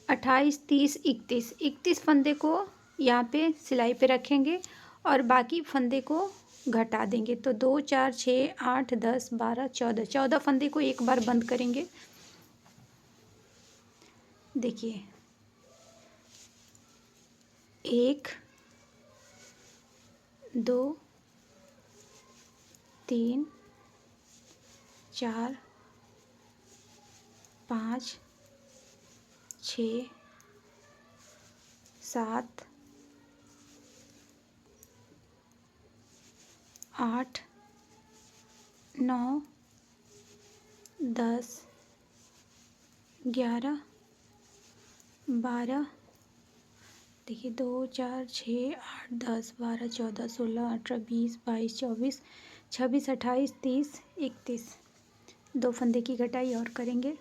28 30 31 फंदे को यहाँ पे सिलाई पे रखेंगे और बाकी फंदे को घटा देंगे। तो 2 4 6 8 10 12 14 फंदे को एक बार बंद करेंगे। देखिए 1 2 3 4 5 6 7 8 9, 10, 11, 12, देखिए 2, 4, 6, 8, 10, 12, 14, 16, 18, 20, 22, 24, 26, 28, 30, 31। 2 फंदे की कटाई और करेंगे।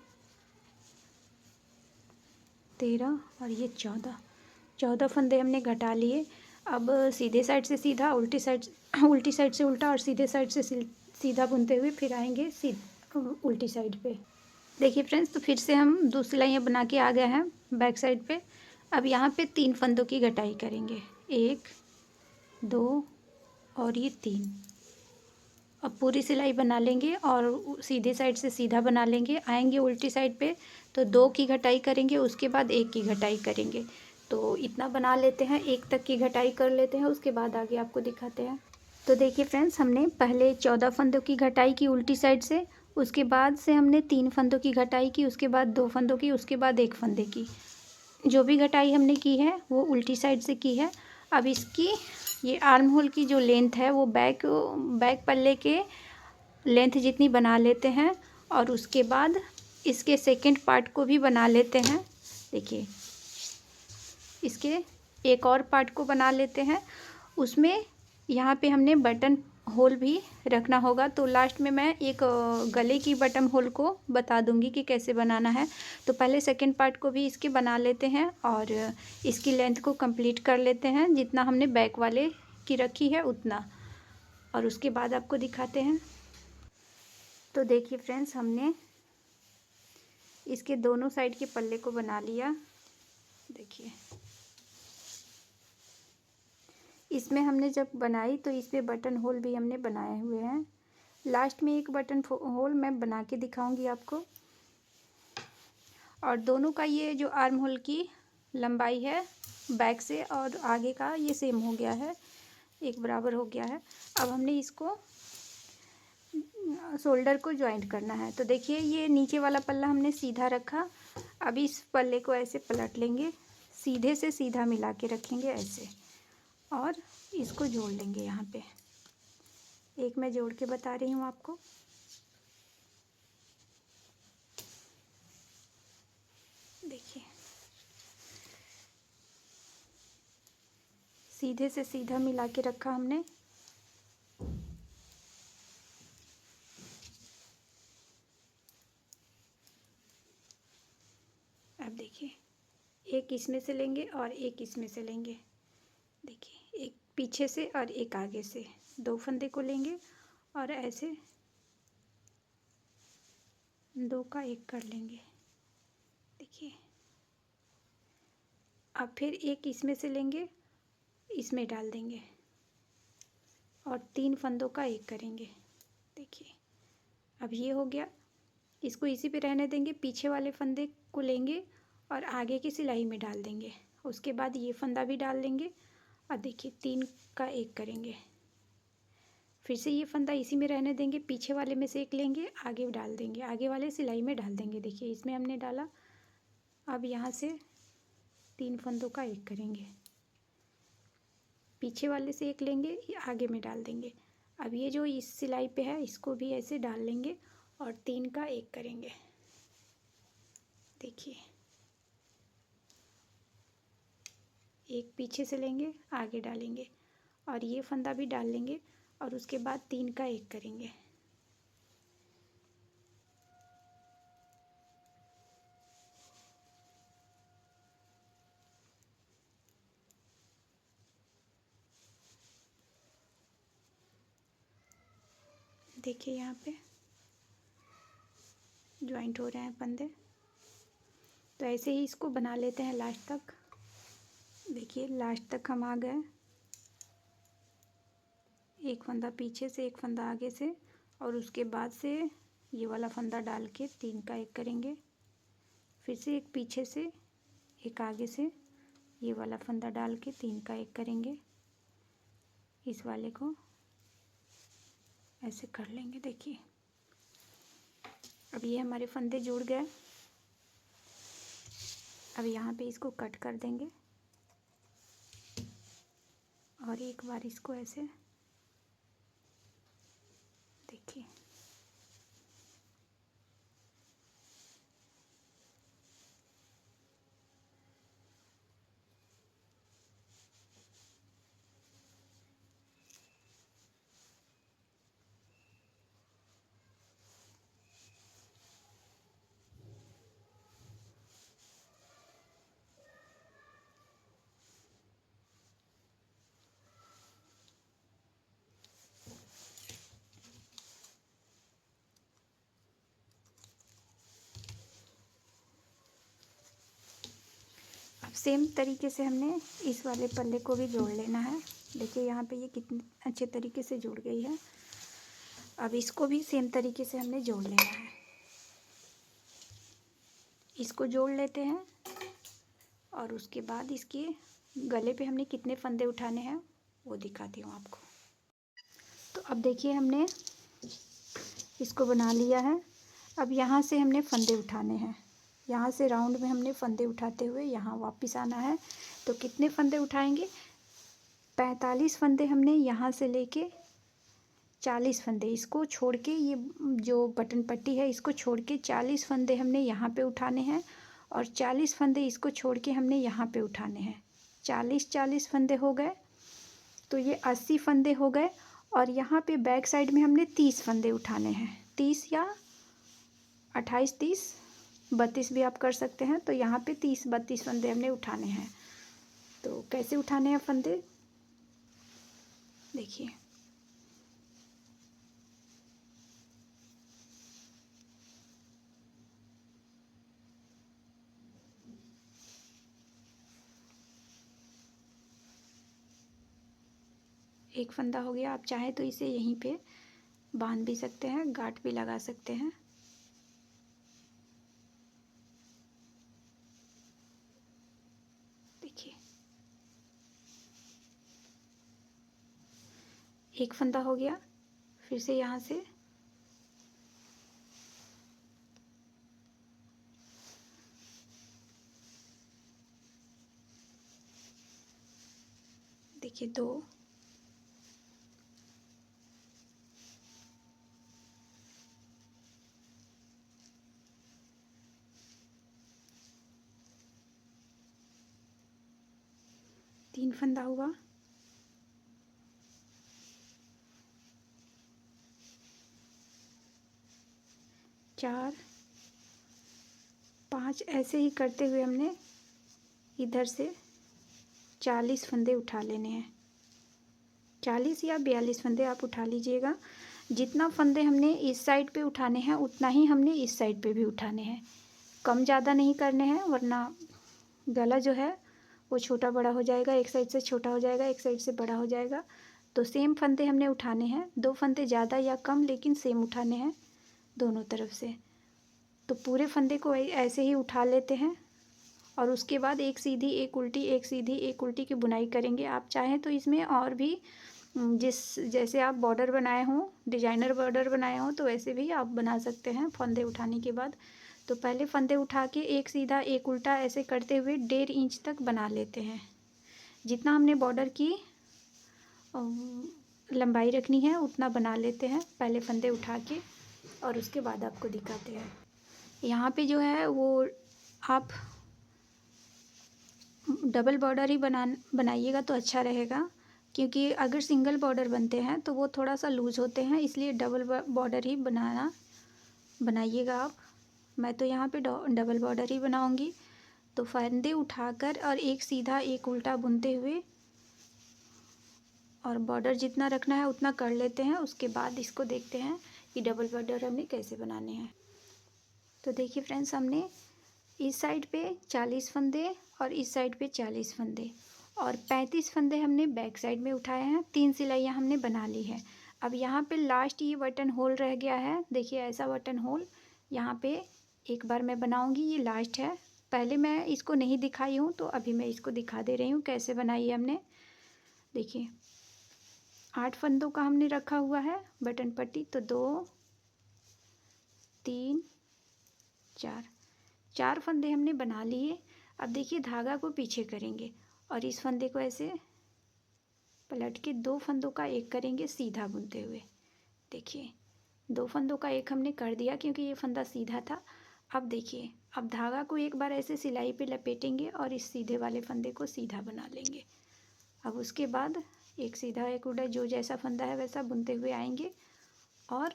13 और ये 14 फंदे हमने घटा लिए। अब सीधे साइड से सीधा, उल्टी साइड से उल्टा और सीधे साइड से सीधा बुनते हुए फिर आएंगे उल्टी साइड पे। देखिए फ्रेंड्स, तो फिर से हम 2 सिलाइयाँ बना के आ गए हैं बैक साइड पे। अब यहाँ पे 3 फंदों की कटाई करेंगे। 1, 2 और ये 3। अब पूरी सिलाई बना लेंगे और सीधे साइड से सीधा बना लेंगे। आएंगे उल्टी साइड पे तो 2 की घटाई करेंगे, उसके बाद 1 की घटाई करेंगे। तो इतना बना लेते हैं, 1 तक की घटाई कर लेते हैं, उसके बाद आगे आपको दिखाते हैं। तो देखिए फ्रेंड्स, हमने पहले 14 फंदों की घटाई की उल्टी साइड से, उसके बाद से हमने 3 फंदों की घटाई की, उसके बाद 2 फंदों की, उसके बाद 1 फंदे की। जो भी घटाई हमने की है वो उल्टी साइड से की है। अब इसकी ये आर्म होल की जो लेंथ है वो बैक पल्ले के लेंथ जितनी बना लेते हैं और उसके बाद इसके सेकंड पार्ट को भी बना लेते हैं। देखिए, इसके एक और पार्ट को बना लेते हैं। उसमें यहाँ पे हमने बटन होल भी रखना होगा, तो लास्ट में मैं एक गले की बटन होल को बता दूंगी कि कैसे बनाना है। तो पहले सेकंड पार्ट को भी इसके बना लेते हैं और इसकी लेंथ को कंप्लीट कर लेते हैं, जितना हमने बैक वाले की रखी है उतना, और उसके बाद आपको दिखाते हैं। तो देखिए फ्रेंड्स, हमने इसके दोनों साइड के पल्ले को बना लिया। देखिए, इसमें हमने जब बनाई तो इसमें बटन होल भी हमने बनाए हुए हैं। लास्ट में एक बटन होल मैं बना के दिखाऊंगी आपको। और दोनों का ये जो आर्म होल की लंबाई है बैक से और आगे का ये सेम हो गया है, एक बराबर हो गया है। अब हमने इसको शोल्डर को ज्वाइंट करना है। तो देखिए, ये नीचे वाला पल्ला हमने सीधा रखा। अब इस पल्ले को ऐसे पलट लेंगे, सीधे से सीधा मिला के रखेंगे ऐसे, और इसको जोड़ लेंगे। यहाँ पे एक मैं जोड़ के बता रही हूँ आपको। देखिए, सीधे से सीधा मिला के रखा हमने। अब देखिए, एक इसमें से लेंगे और एक इसमें से लेंगे। देखिए, एक पीछे से और एक आगे से, 2 फंदे को लेंगे और ऐसे 2 का 1 कर लेंगे। देखिए, अब फिर एक इसमें से लेंगे, इसमें डाल देंगे और 3 फंदों का 1 करेंगे। देखिए, अब ये हो गया। इसको इसी पे रहने देंगे। पीछे वाले फंदे को लेंगे और आगे की सिलाई में डाल देंगे। उसके बाद ये फंदा भी डाल देंगे और देखिए 3 का 1 करेंगे। फिर से ये फंदा इसी में रहने देंगे। पीछे वाले में से एक लेंगे, आगे डाल देंगे, आगे वाले सिलाई में डाल देंगे। देखिए, इसमें हमने डाला। अब यहाँ से 3 फंदों का 1 करेंगे, पीछे वाले से एक लेंगे, आगे में डाल देंगे। अब ये जो इस सिलाई पे है इसको भी ऐसे डाल लेंगे और 3 का 1 करेंगे। देखिए, एक पीछे से लेंगे, आगे डालेंगे और ये फंदा भी डाल लेंगे और उसके बाद 3 का 1 करेंगे। देखिए, यहाँ पे ज्वाइंट हो रहे हैं फंदे। तो ऐसे ही इसको बना लेते हैं लास्ट तक। देखिए, लास्ट तक हम आ गए। एक फंदा पीछे से, एक फंदा आगे से, और उसके बाद से ये वाला फंदा डाल के 3 का 1 करेंगे। फिर से एक पीछे से, एक आगे से, ये वाला फंदा डाल के 3 का 1 करेंगे। इस वाले को ऐसे कर लेंगे। देखिए, अब ये हमारे फंदे जुड़ गए। अब यहाँ पे इसको कट कर देंगे और एक बार इसको ऐसे, देखिए, सेम तरीके से हमने इस वाले पल्ले को भी जोड़ लेना है। देखिए यहाँ पे ये कितने अच्छे तरीके से जुड़ गई है। अब इसको भी सेम तरीके से हमने जोड़ लेना है। इसको जोड़ लेते हैं और उसके बाद इसके गले पे हमने कितने फंदे उठाने हैं वो दिखाती हूँ आपको। तो अब देखिए हमने इसको बना लिया है। अब यहाँ से हमने फंदे उठाने हैं। यहाँ से राउंड में हमने फंदे उठाते हुए यहाँ वापस आना है। तो कितने फंदे उठाएंगे? 45 फंदे हमने यहाँ से लेके 40 फंदे इसको छोड़ के, ये जो बटन पट्टी है इसको छोड़ के 40 फंदे हमने यहाँ पे उठाने हैं और 40 फंदे इसको छोड़ के हमने यहाँ पे उठाने हैं। 40 फंदे हो गए तो ये 80 फंदे हो गए। और यहाँ पे बैक साइड में हमने 30 फंदे उठाने हैं। 30 या 28, 30, 32 भी आप कर सकते हैं। तो यहाँ पे 30, 32 फंदे हमने उठाने हैं। तो कैसे उठाने हैं फंदे देखिए। एक फंदा हो गया। आप चाहे तो इसे यहीं पे बांध भी सकते हैं, गांठ भी लगा सकते हैं। देखिए एक फंदा हो गया। फिर से यहाँ से देखिए 2, तीन फंदा हुआ। 4, 5 ऐसे ही करते हुए हमने इधर से 40 फंदे उठा लेने हैं। 40 या 42 फंदे आप उठा लीजिएगा। जितना फंदे हमने इस साइड पे उठाने हैं उतना ही हमने इस साइड पे भी उठाने हैं। कम ज़्यादा नहीं करने हैं, वरना गला जो है वो छोटा बड़ा हो जाएगा। एक साइड से छोटा हो जाएगा, एक साइड से बड़ा हो जाएगा। तो सेम फंदे हमने उठाने हैं। 2 फंदे ज़्यादा या कम लेकिन सेम उठाने हैं दोनों तरफ से। तो पूरे फंदे को ऐसे ही उठा लेते हैं और उसके बाद एक सीधी, एक उल्टी, एक सीधी, एक उल्टी की बुनाई करेंगे। आप चाहें तो इसमें और भी जैसे आप बॉर्डर बनाए हों, डिजाइनर बॉर्डर बनाए हों, तो वैसे भी आप बना सकते हैं फंदे उठाने के बाद। तो पहले फंदे उठा के एक सीधा, एक उल्टा ऐसे करते हुए 1.5 इंच तक बना लेते हैं। जितना हमने बॉर्डर की लंबाई रखनी है उतना बना लेते हैं पहले फंदे उठा के, और उसके बाद आपको दिखाते हैं। यहाँ पे जो है वो आप डबल बॉर्डर ही बनाइएगा तो अच्छा रहेगा, क्योंकि अगर सिंगल बॉर्डर बनते हैं तो वो थोड़ा सा लूज़ होते हैं, इसलिए डबल बॉर्डर ही बनाइएगा आप। मैं तो यहाँ पे डबल बॉर्डर ही बनाऊँगी। तो फंदे उठाकर और एक सीधा, एक उल्टा बुनते हुए और बॉर्डर जितना रखना है उतना कर लेते हैं। उसके बाद इसको देखते हैं कि डबल बॉर्डर हमने कैसे बनाने हैं। तो देखिए फ्रेंड्स, हमने इस साइड पे 40 फंदे और इस साइड पे 40 फंदे और 35 फंदे हमने बैक साइड में उठाए हैं। 3 सिलाइयाँ हमने बना ली है। अब यहाँ पे लास्ट ये बटन होल रह गया है। देखिए ऐसा बटन होल यहाँ पे एक बार मैं बनाऊँगी, ये लास्ट है। पहले मैं इसको नहीं दिखाई हूँ तो अभी मैं इसको दिखा दे रही हूँ कैसे बनाई है हमने। देखिए 8 फंदों का हमने रखा हुआ है बटन पट्टी। तो 2, 3, 4 फंदे हमने बना लिए। अब देखिए धागा को पीछे करेंगे और इस फंदे को ऐसे पलट के 2 फंदों का एक करेंगे सीधा बुनते हुए। देखिए 2 फंदों का एक हमने कर दिया क्योंकि ये फंदा सीधा था। अब देखिए, अब धागा को एक बार ऐसे सिलाई पे लपेटेंगे और इस सीधे वाले फंदे को सीधा बना लेंगे। अब उसके बाद एक सीधा, एक उल्टा, जो जैसा फंदा है वैसा बुनते हुए आएंगे। और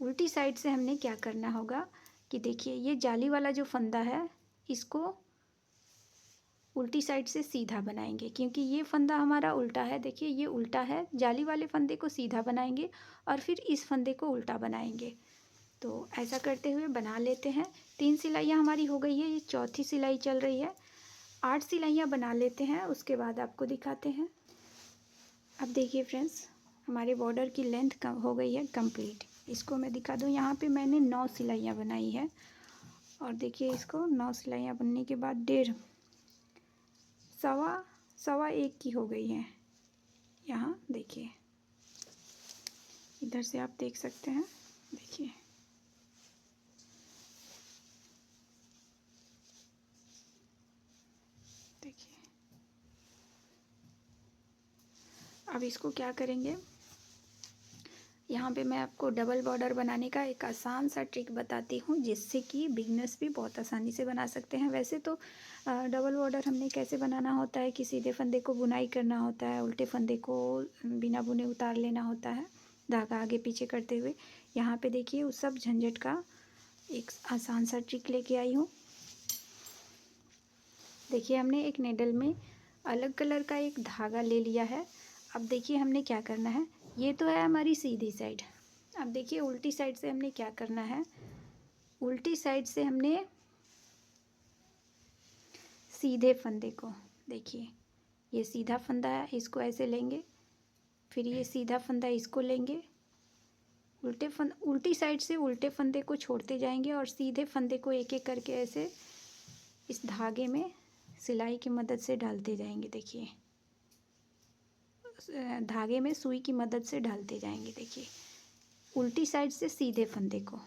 उल्टी साइड से हमने क्या करना होगा कि देखिए ये जाली वाला जो फंदा है इसको उल्टी साइड से सीधा बनाएंगे, क्योंकि ये फंदा हमारा उल्टा है। देखिए ये उल्टा है। जाली वाले फंदे को सीधा बनाएंगे और फिर इस फंदे को उल्टा बनाएंगे। तो ऐसा करते हुए बना लेते हैं। 3 सिलाइयाँ हमारी हो गई है, ये चौथी सिलाई चल रही है। 8 सिलाइयाँ बना लेते हैं, उसके बाद आपको दिखाते हैं। अब देखिए फ्रेंड्स, हमारे बॉर्डर की लेंथ कम हो गई है कंप्लीट। इसको मैं दिखा दूँ, यहाँ पे मैंने 9 सिलाइयाँ बनाई है और देखिए इसको 9 सिलाइयाँ बनने के बाद सवा एक की हो गई है। यहाँ देखिए, इधर से आप देख सकते हैं, देखिए देखिए। अब इसको क्या करेंगे, यहाँ पे मैं आपको डबल बॉर्डर बनाने का एक आसान सा ट्रिक बताती हूँ, जिससे कि बिगनर्स भी बहुत आसानी से बना सकते हैं। वैसे तो डबल बॉर्डर हमने कैसे बनाना होता है कि सीधे फंदे को बुनाई करना होता है, उल्टे फंदे को बिना बुने उतार लेना होता है, धागा आगे पीछे करते हुए। यहाँ पे देखिए उस सब झंझट का एक आसान सा ट्रिक लेके आई हूँ। देखिए हमने एक नेडल में अलग कलर का एक धागा ले लिया है। अब देखिए हमने क्या करना है, ये तो है हमारी सीधी साइड। अब देखिए उल्टी साइड से हमने क्या करना है, उल्टी साइड से हमने सीधे फंदे को, देखिए ये सीधा फंदा है, इसको ऐसे लेंगे, फिर ये सीधा फंदा इसको लेंगे, उल्टी साइड से उल्टे फंदे को छोड़ते जाएंगे और सीधे फंदे को एक एक करके ऐसे इस धागे में सिलाई की मदद से डालते जाएंगे। देखिए धागे में सुई की मदद से डालते जाएंगे। देखिए उल्टी साइड से सीधे फंदे को,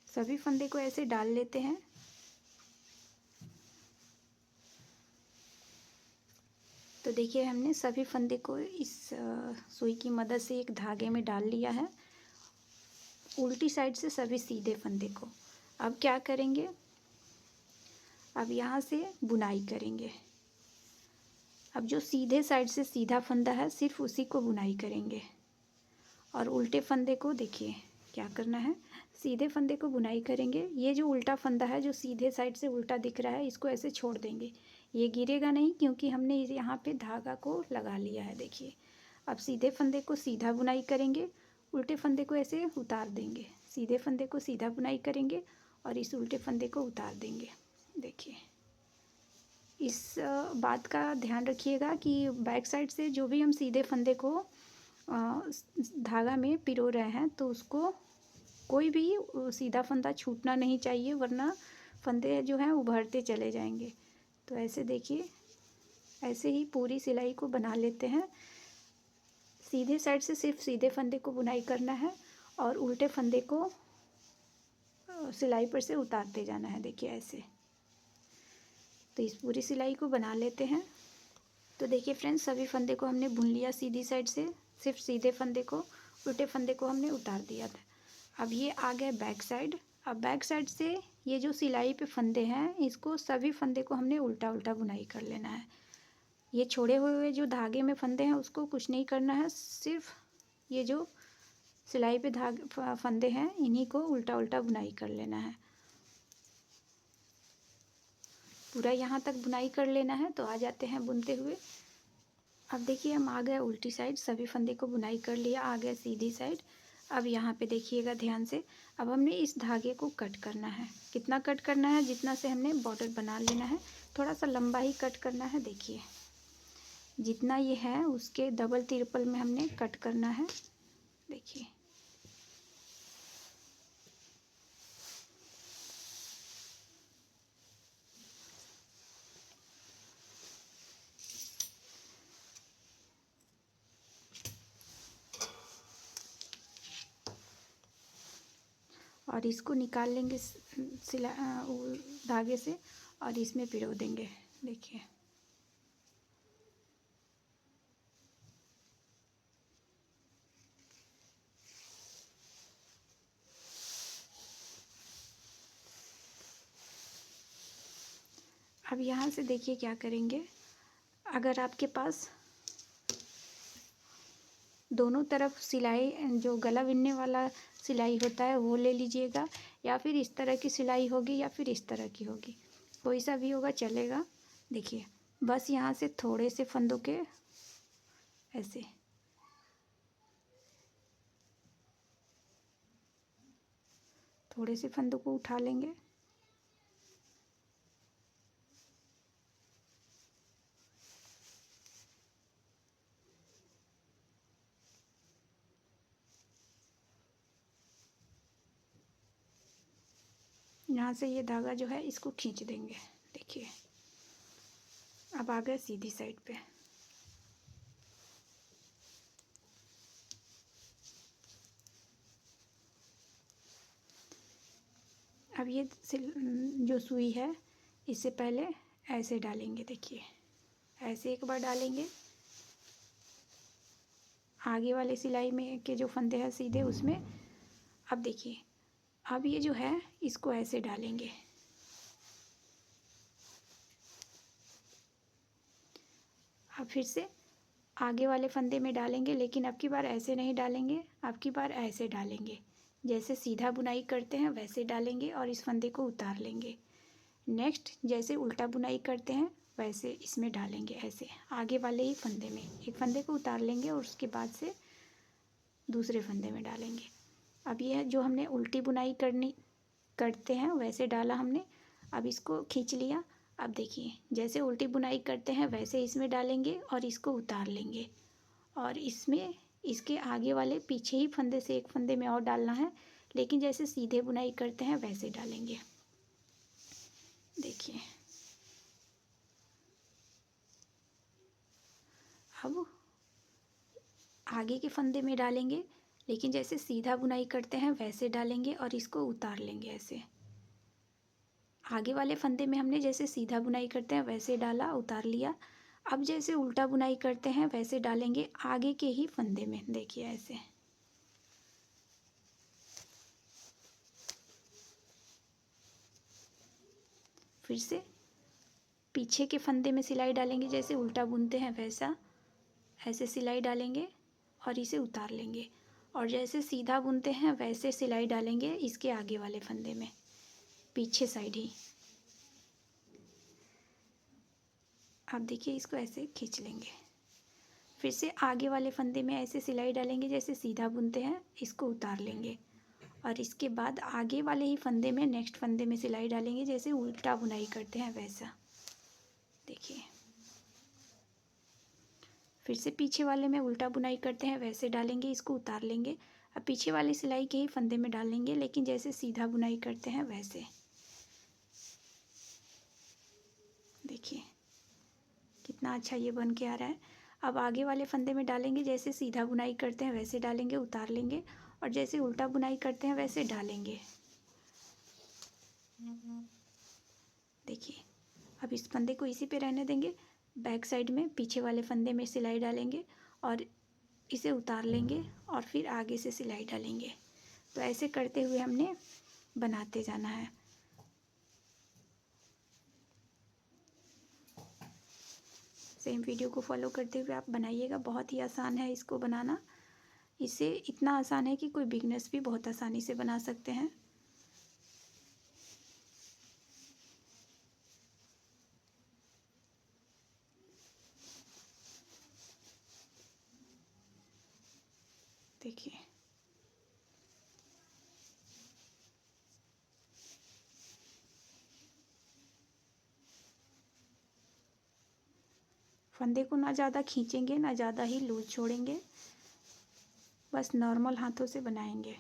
सभी फंदे को ऐसे डाल लेते हैं। तो देखिए हमने सभी फंदे को इस सुई की मदद से एक धागे में डाल लिया है, उल्टी साइड से सभी सीधे फंदे को। अब क्या करेंगे, अब यहाँ से बुनाई करेंगे। अब जो सीधे साइड से सीधा फंदा है सिर्फ उसी को बुनाई करेंगे और उल्टे फंदे को देखिए क्या करना है, सीधे फंदे को बुनाई करेंगे। ये जो उल्टा फंदा है जो सीधे साइड से उल्टा दिख रहा है, इसको ऐसे छोड़ देंगे, ये गिरेगा नहीं क्योंकि हमने यहाँ पे धागा को लगा लिया है। देखिए अब सीधे फंदे को सीधा बुनाई करेंगे, उल्टे फंदे को ऐसे उतार देंगे, सीधे फंदे को सीधा बुनाई करेंगे और इस उल्टे फंदे को उतार देंगे। देखिए इस बात का ध्यान रखिएगा कि बैक साइड से जो भी हम सीधे फंदे को धागा में पिरो रहे हैं तो उसको कोई भी सीधा फंदा छूटना नहीं चाहिए, वरना फंदे जो हैं उभरते चले जाएंगे। तो ऐसे देखिए, ऐसे ही पूरी सिलाई को बना लेते हैं। सीधे साइड से सिर्फ सीधे फंदे को बुनाई करना है और उल्टे फंदे को सिलाई पर से उतारते जाना है। देखिए ऐसे, तो इस पूरी सिलाई को बना लेते हैं। तो देखिए फ्रेंड्स, सभी फंदे को हमने बुन लिया सीधी साइड से, सिर्फ सीधे फंदे को, उल्टे फंदे को हमने उतार दिया था। अब ये आ गए बैक साइड। अब बैक साइड से ये जो सिलाई पे फंदे हैं, इसको सभी फंदे को हमने उल्टा उल्टा बुनाई कर लेना है। ये छोड़े हुए जो धागे में फंदे हैं उसको कुछ नहीं करना है, सिर्फ ये जो सिलाई पे फंदे हैं इन्हीं को उल्टा उल्टा बुनाई कर लेना है। पूरा यहाँ तक बुनाई कर लेना है। तो आ जाते हैं बुनते हुए। अब देखिए हम आ गए उल्टी साइड, सभी फंदे को बुनाई कर लिया, आ गए सीधी साइड। अब यहाँ पे देखिएगा ध्यान से, अब हमने इस धागे को कट करना है। कितना कट करना है, जितना से हमने बॉर्डर बना लेना है, थोड़ा सा लंबा ही कट करना है। देखिए जितना ये है उसके डबल तिरपल में हमने कट करना है। देखिए और इसको निकाल लेंगे धागे से और इसमें पिरो देंगे। देखिए अब यहाँ से देखिए क्या करेंगे, अगर आपके पास दोनों तरफ सिलाई जो गला बिनने वाला सिलाई होता है वो ले लीजिएगा, या फिर इस तरह की सिलाई होगी या फिर इस तरह की होगी। कोई सा भी होगा चलेगा। देखिए बस यहाँ से थोड़े से फंदों के ऐसे थोड़े से फंदों को उठा लेंगे। यहाँ से ये धागा जो है इसको खींच देंगे। देखिए अब आ गए सीधी साइड पे। अब ये जो सुई है इससे पहले ऐसे डालेंगे। देखिए ऐसे एक बार डालेंगे, आगे वाले सिलाई में के जो फंदे हैं सीधे उसमें। अब देखिए अब ये जो है इसको ऐसे डालेंगे। अब फिर से आगे वाले फंदे में डालेंगे, लेकिन अब की बार ऐसे नहीं डालेंगे, अब की बार ऐसे डालेंगे। जैसे सीधा बुनाई करते हैं वैसे डालेंगे और इस फंदे को उतार लेंगे। नेक्स्ट जैसे उल्टा बुनाई करते हैं वैसे इसमें डालेंगे, ऐसे आगे वाले ही फंदे में एक फंदे को उतार लेंगे और उसके बाद से दूसरे फंदे में डालेंगे। अब यह जो हमने उल्टी बुनाई करते हैं वैसे डाला हमने। अब इसको खींच लिया। अब देखिए जैसे उल्टी बुनाई करते हैं वैसे इसमें डालेंगे और इसको उतार लेंगे और इसमें इसके आगे वाले पीछे ही फंदे से एक फंदे में और डालना है, लेकिन जैसे सीधे बुनाई करते हैं वैसे डालेंगे। देखिए अब आगे के फंदे में डालेंगे, लेकिन जैसे सीधा बुनाई करते हैं वैसे डालेंगे और इसको उतार लेंगे। ऐसे आगे वाले फंदे में हमने जैसे सीधा बुनाई करते हैं वैसे डाला, उतार लिया। अब जैसे उल्टा बुनाई करते हैं वैसे डालेंगे आगे के ही फंदे में। देखिए ऐसे फिर से पीछे के फंदे में सिलाई डालेंगे, जैसे उल्टा बुनते हैं वैसा ऐसे सिलाई डालेंगे और इसे उतार लेंगे। और जैसे सीधा बुनते हैं वैसे सिलाई डालेंगे इसके आगे वाले फंदे में, पीछे साइड ही। आप देखिए इसको ऐसे खींच लेंगे। फिर से आगे वाले फंदे में ऐसे सिलाई डालेंगे जैसे सीधा बुनते हैं, इसको उतार लेंगे और इसके बाद आगे वाले ही फंदे में नेक्स्ट फंदे में सिलाई डालेंगे जैसे उल्टा बुनाई करते हैं वैसा। देखिए फिर से पीछे वाले में उल्टा बुनाई करते हैं वैसे डालेंगे, इसको उतार लेंगे। अब पीछे वाली सिलाई के ही फंदे में डालेंगे, लेकिन जैसे सीधा बुनाई करते हैं वैसे। देखिए कितना अच्छा ये बन के आ रहा है। अब आगे वाले फंदे में डालेंगे, जैसे सीधा बुनाई करते हैं वैसे डालेंगे, उतार लेंगे और जैसे उल्टा बुनाई करते हैं वैसे डालेंगे। देखिए अब इस फंदे को इसी पे रहने देंगे। बैक साइड में पीछे वाले फंदे में सिलाई डालेंगे और इसे उतार लेंगे और फिर आगे से सिलाई डालेंगे। तो ऐसे करते हुए हमने बनाते जाना है। सेम वीडियो को फॉलो करते हुए आप बनाइएगा। बहुत ही आसान है इसको बनाना। इसे इतना आसान है कि कोई बिगनर्स भी बहुत आसानी से बना सकते हैं। देखिए फंदे को ना ज़्यादा खींचेंगे ना ज़्यादा ही लूज छोड़ेंगे, बस नॉर्मल हाथों से बनाएंगे।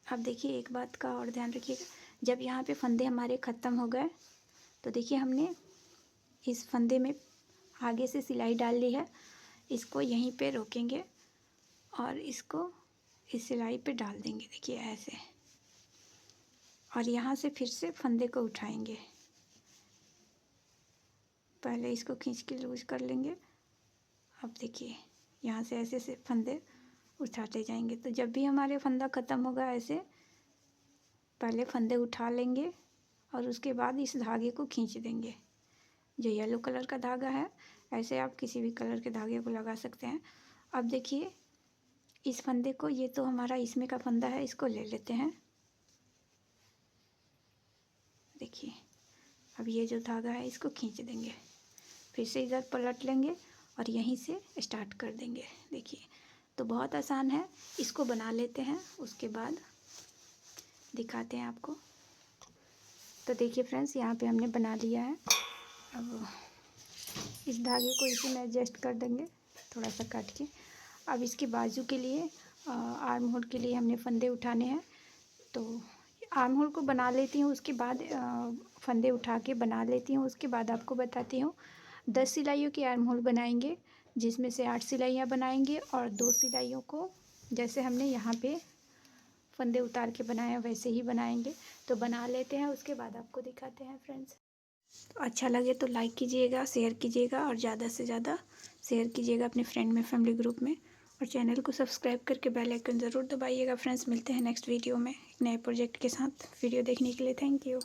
अब देखिए एक बात का और ध्यान रखिएगा, जब यहाँ पे फंदे हमारे ख़त्म हो गए तो देखिए हमने इस फंदे में आगे से सिलाई डाल ली है, इसको यहीं पे रोकेंगे और इसको इस सिलाई पे डाल देंगे, देखिए ऐसे, और यहाँ से फिर से फंदे को उठाएंगे। पहले इसको खींच के लूज कर लेंगे। अब देखिए यहाँ से ऐसे से फंदे उठाते जाएंगे। तो जब भी हमारे फंदा ख़त्म होगा ऐसे पहले फंदे उठा लेंगे और उसके बाद इस धागे को खींच देंगे। जो येलो कलर का धागा है, ऐसे आप किसी भी कलर के धागे को लगा सकते हैं। अब देखिए इस फंदे को, ये तो हमारा इसमें का फंदा है, इसको ले लेते हैं। देखिए अब ये जो धागा है इसको खींच देंगे, फिर से इधर पलट लेंगे और यहीं से स्टार्ट कर देंगे। देखिए तो बहुत आसान है, इसको बना लेते हैं, उसके बाद दिखाते हैं आपको। तो देखिए फ्रेंड्स, यहाँ पे हमने बना लिया है। अब इस धागे को इसी में एडजस्ट कर देंगे थोड़ा सा काट के। अब इसके बाजू के लिए आर्म होल के लिए हमने फंदे उठाने हैं, तो आर्म होल को बना लेती हूँ, उसके बाद फंदे उठा के बना लेती हूँ, उसके बाद आपको बताती हूँ। 10 सिलाइयों की आर्म होल बनाएंगे, जिसमें से 8 सिलाइयाँ बनाएंगे और 2 सिलाइयों को जैसे हमने यहाँ पे फंदे उतार के बनाया वैसे ही बनाएंगे। तो बना लेते हैं, उसके बाद आपको दिखाते हैं फ्रेंड्स। तो अच्छा लगे तो लाइक कीजिएगा, शेयर कीजिएगा और ज़्यादा से ज़्यादा शेयर कीजिएगा अपने फ्रेंड में, फैमिली ग्रुप में, और चैनल को सब्सक्राइब करके बेल आइकन ज़रूर दबाइएगा फ्रेंड्स। मिलते हैं नेक्स्ट वीडियो में एक नए प्रोजेक्ट के साथ। वीडियो देखने के लिए थैंक यू।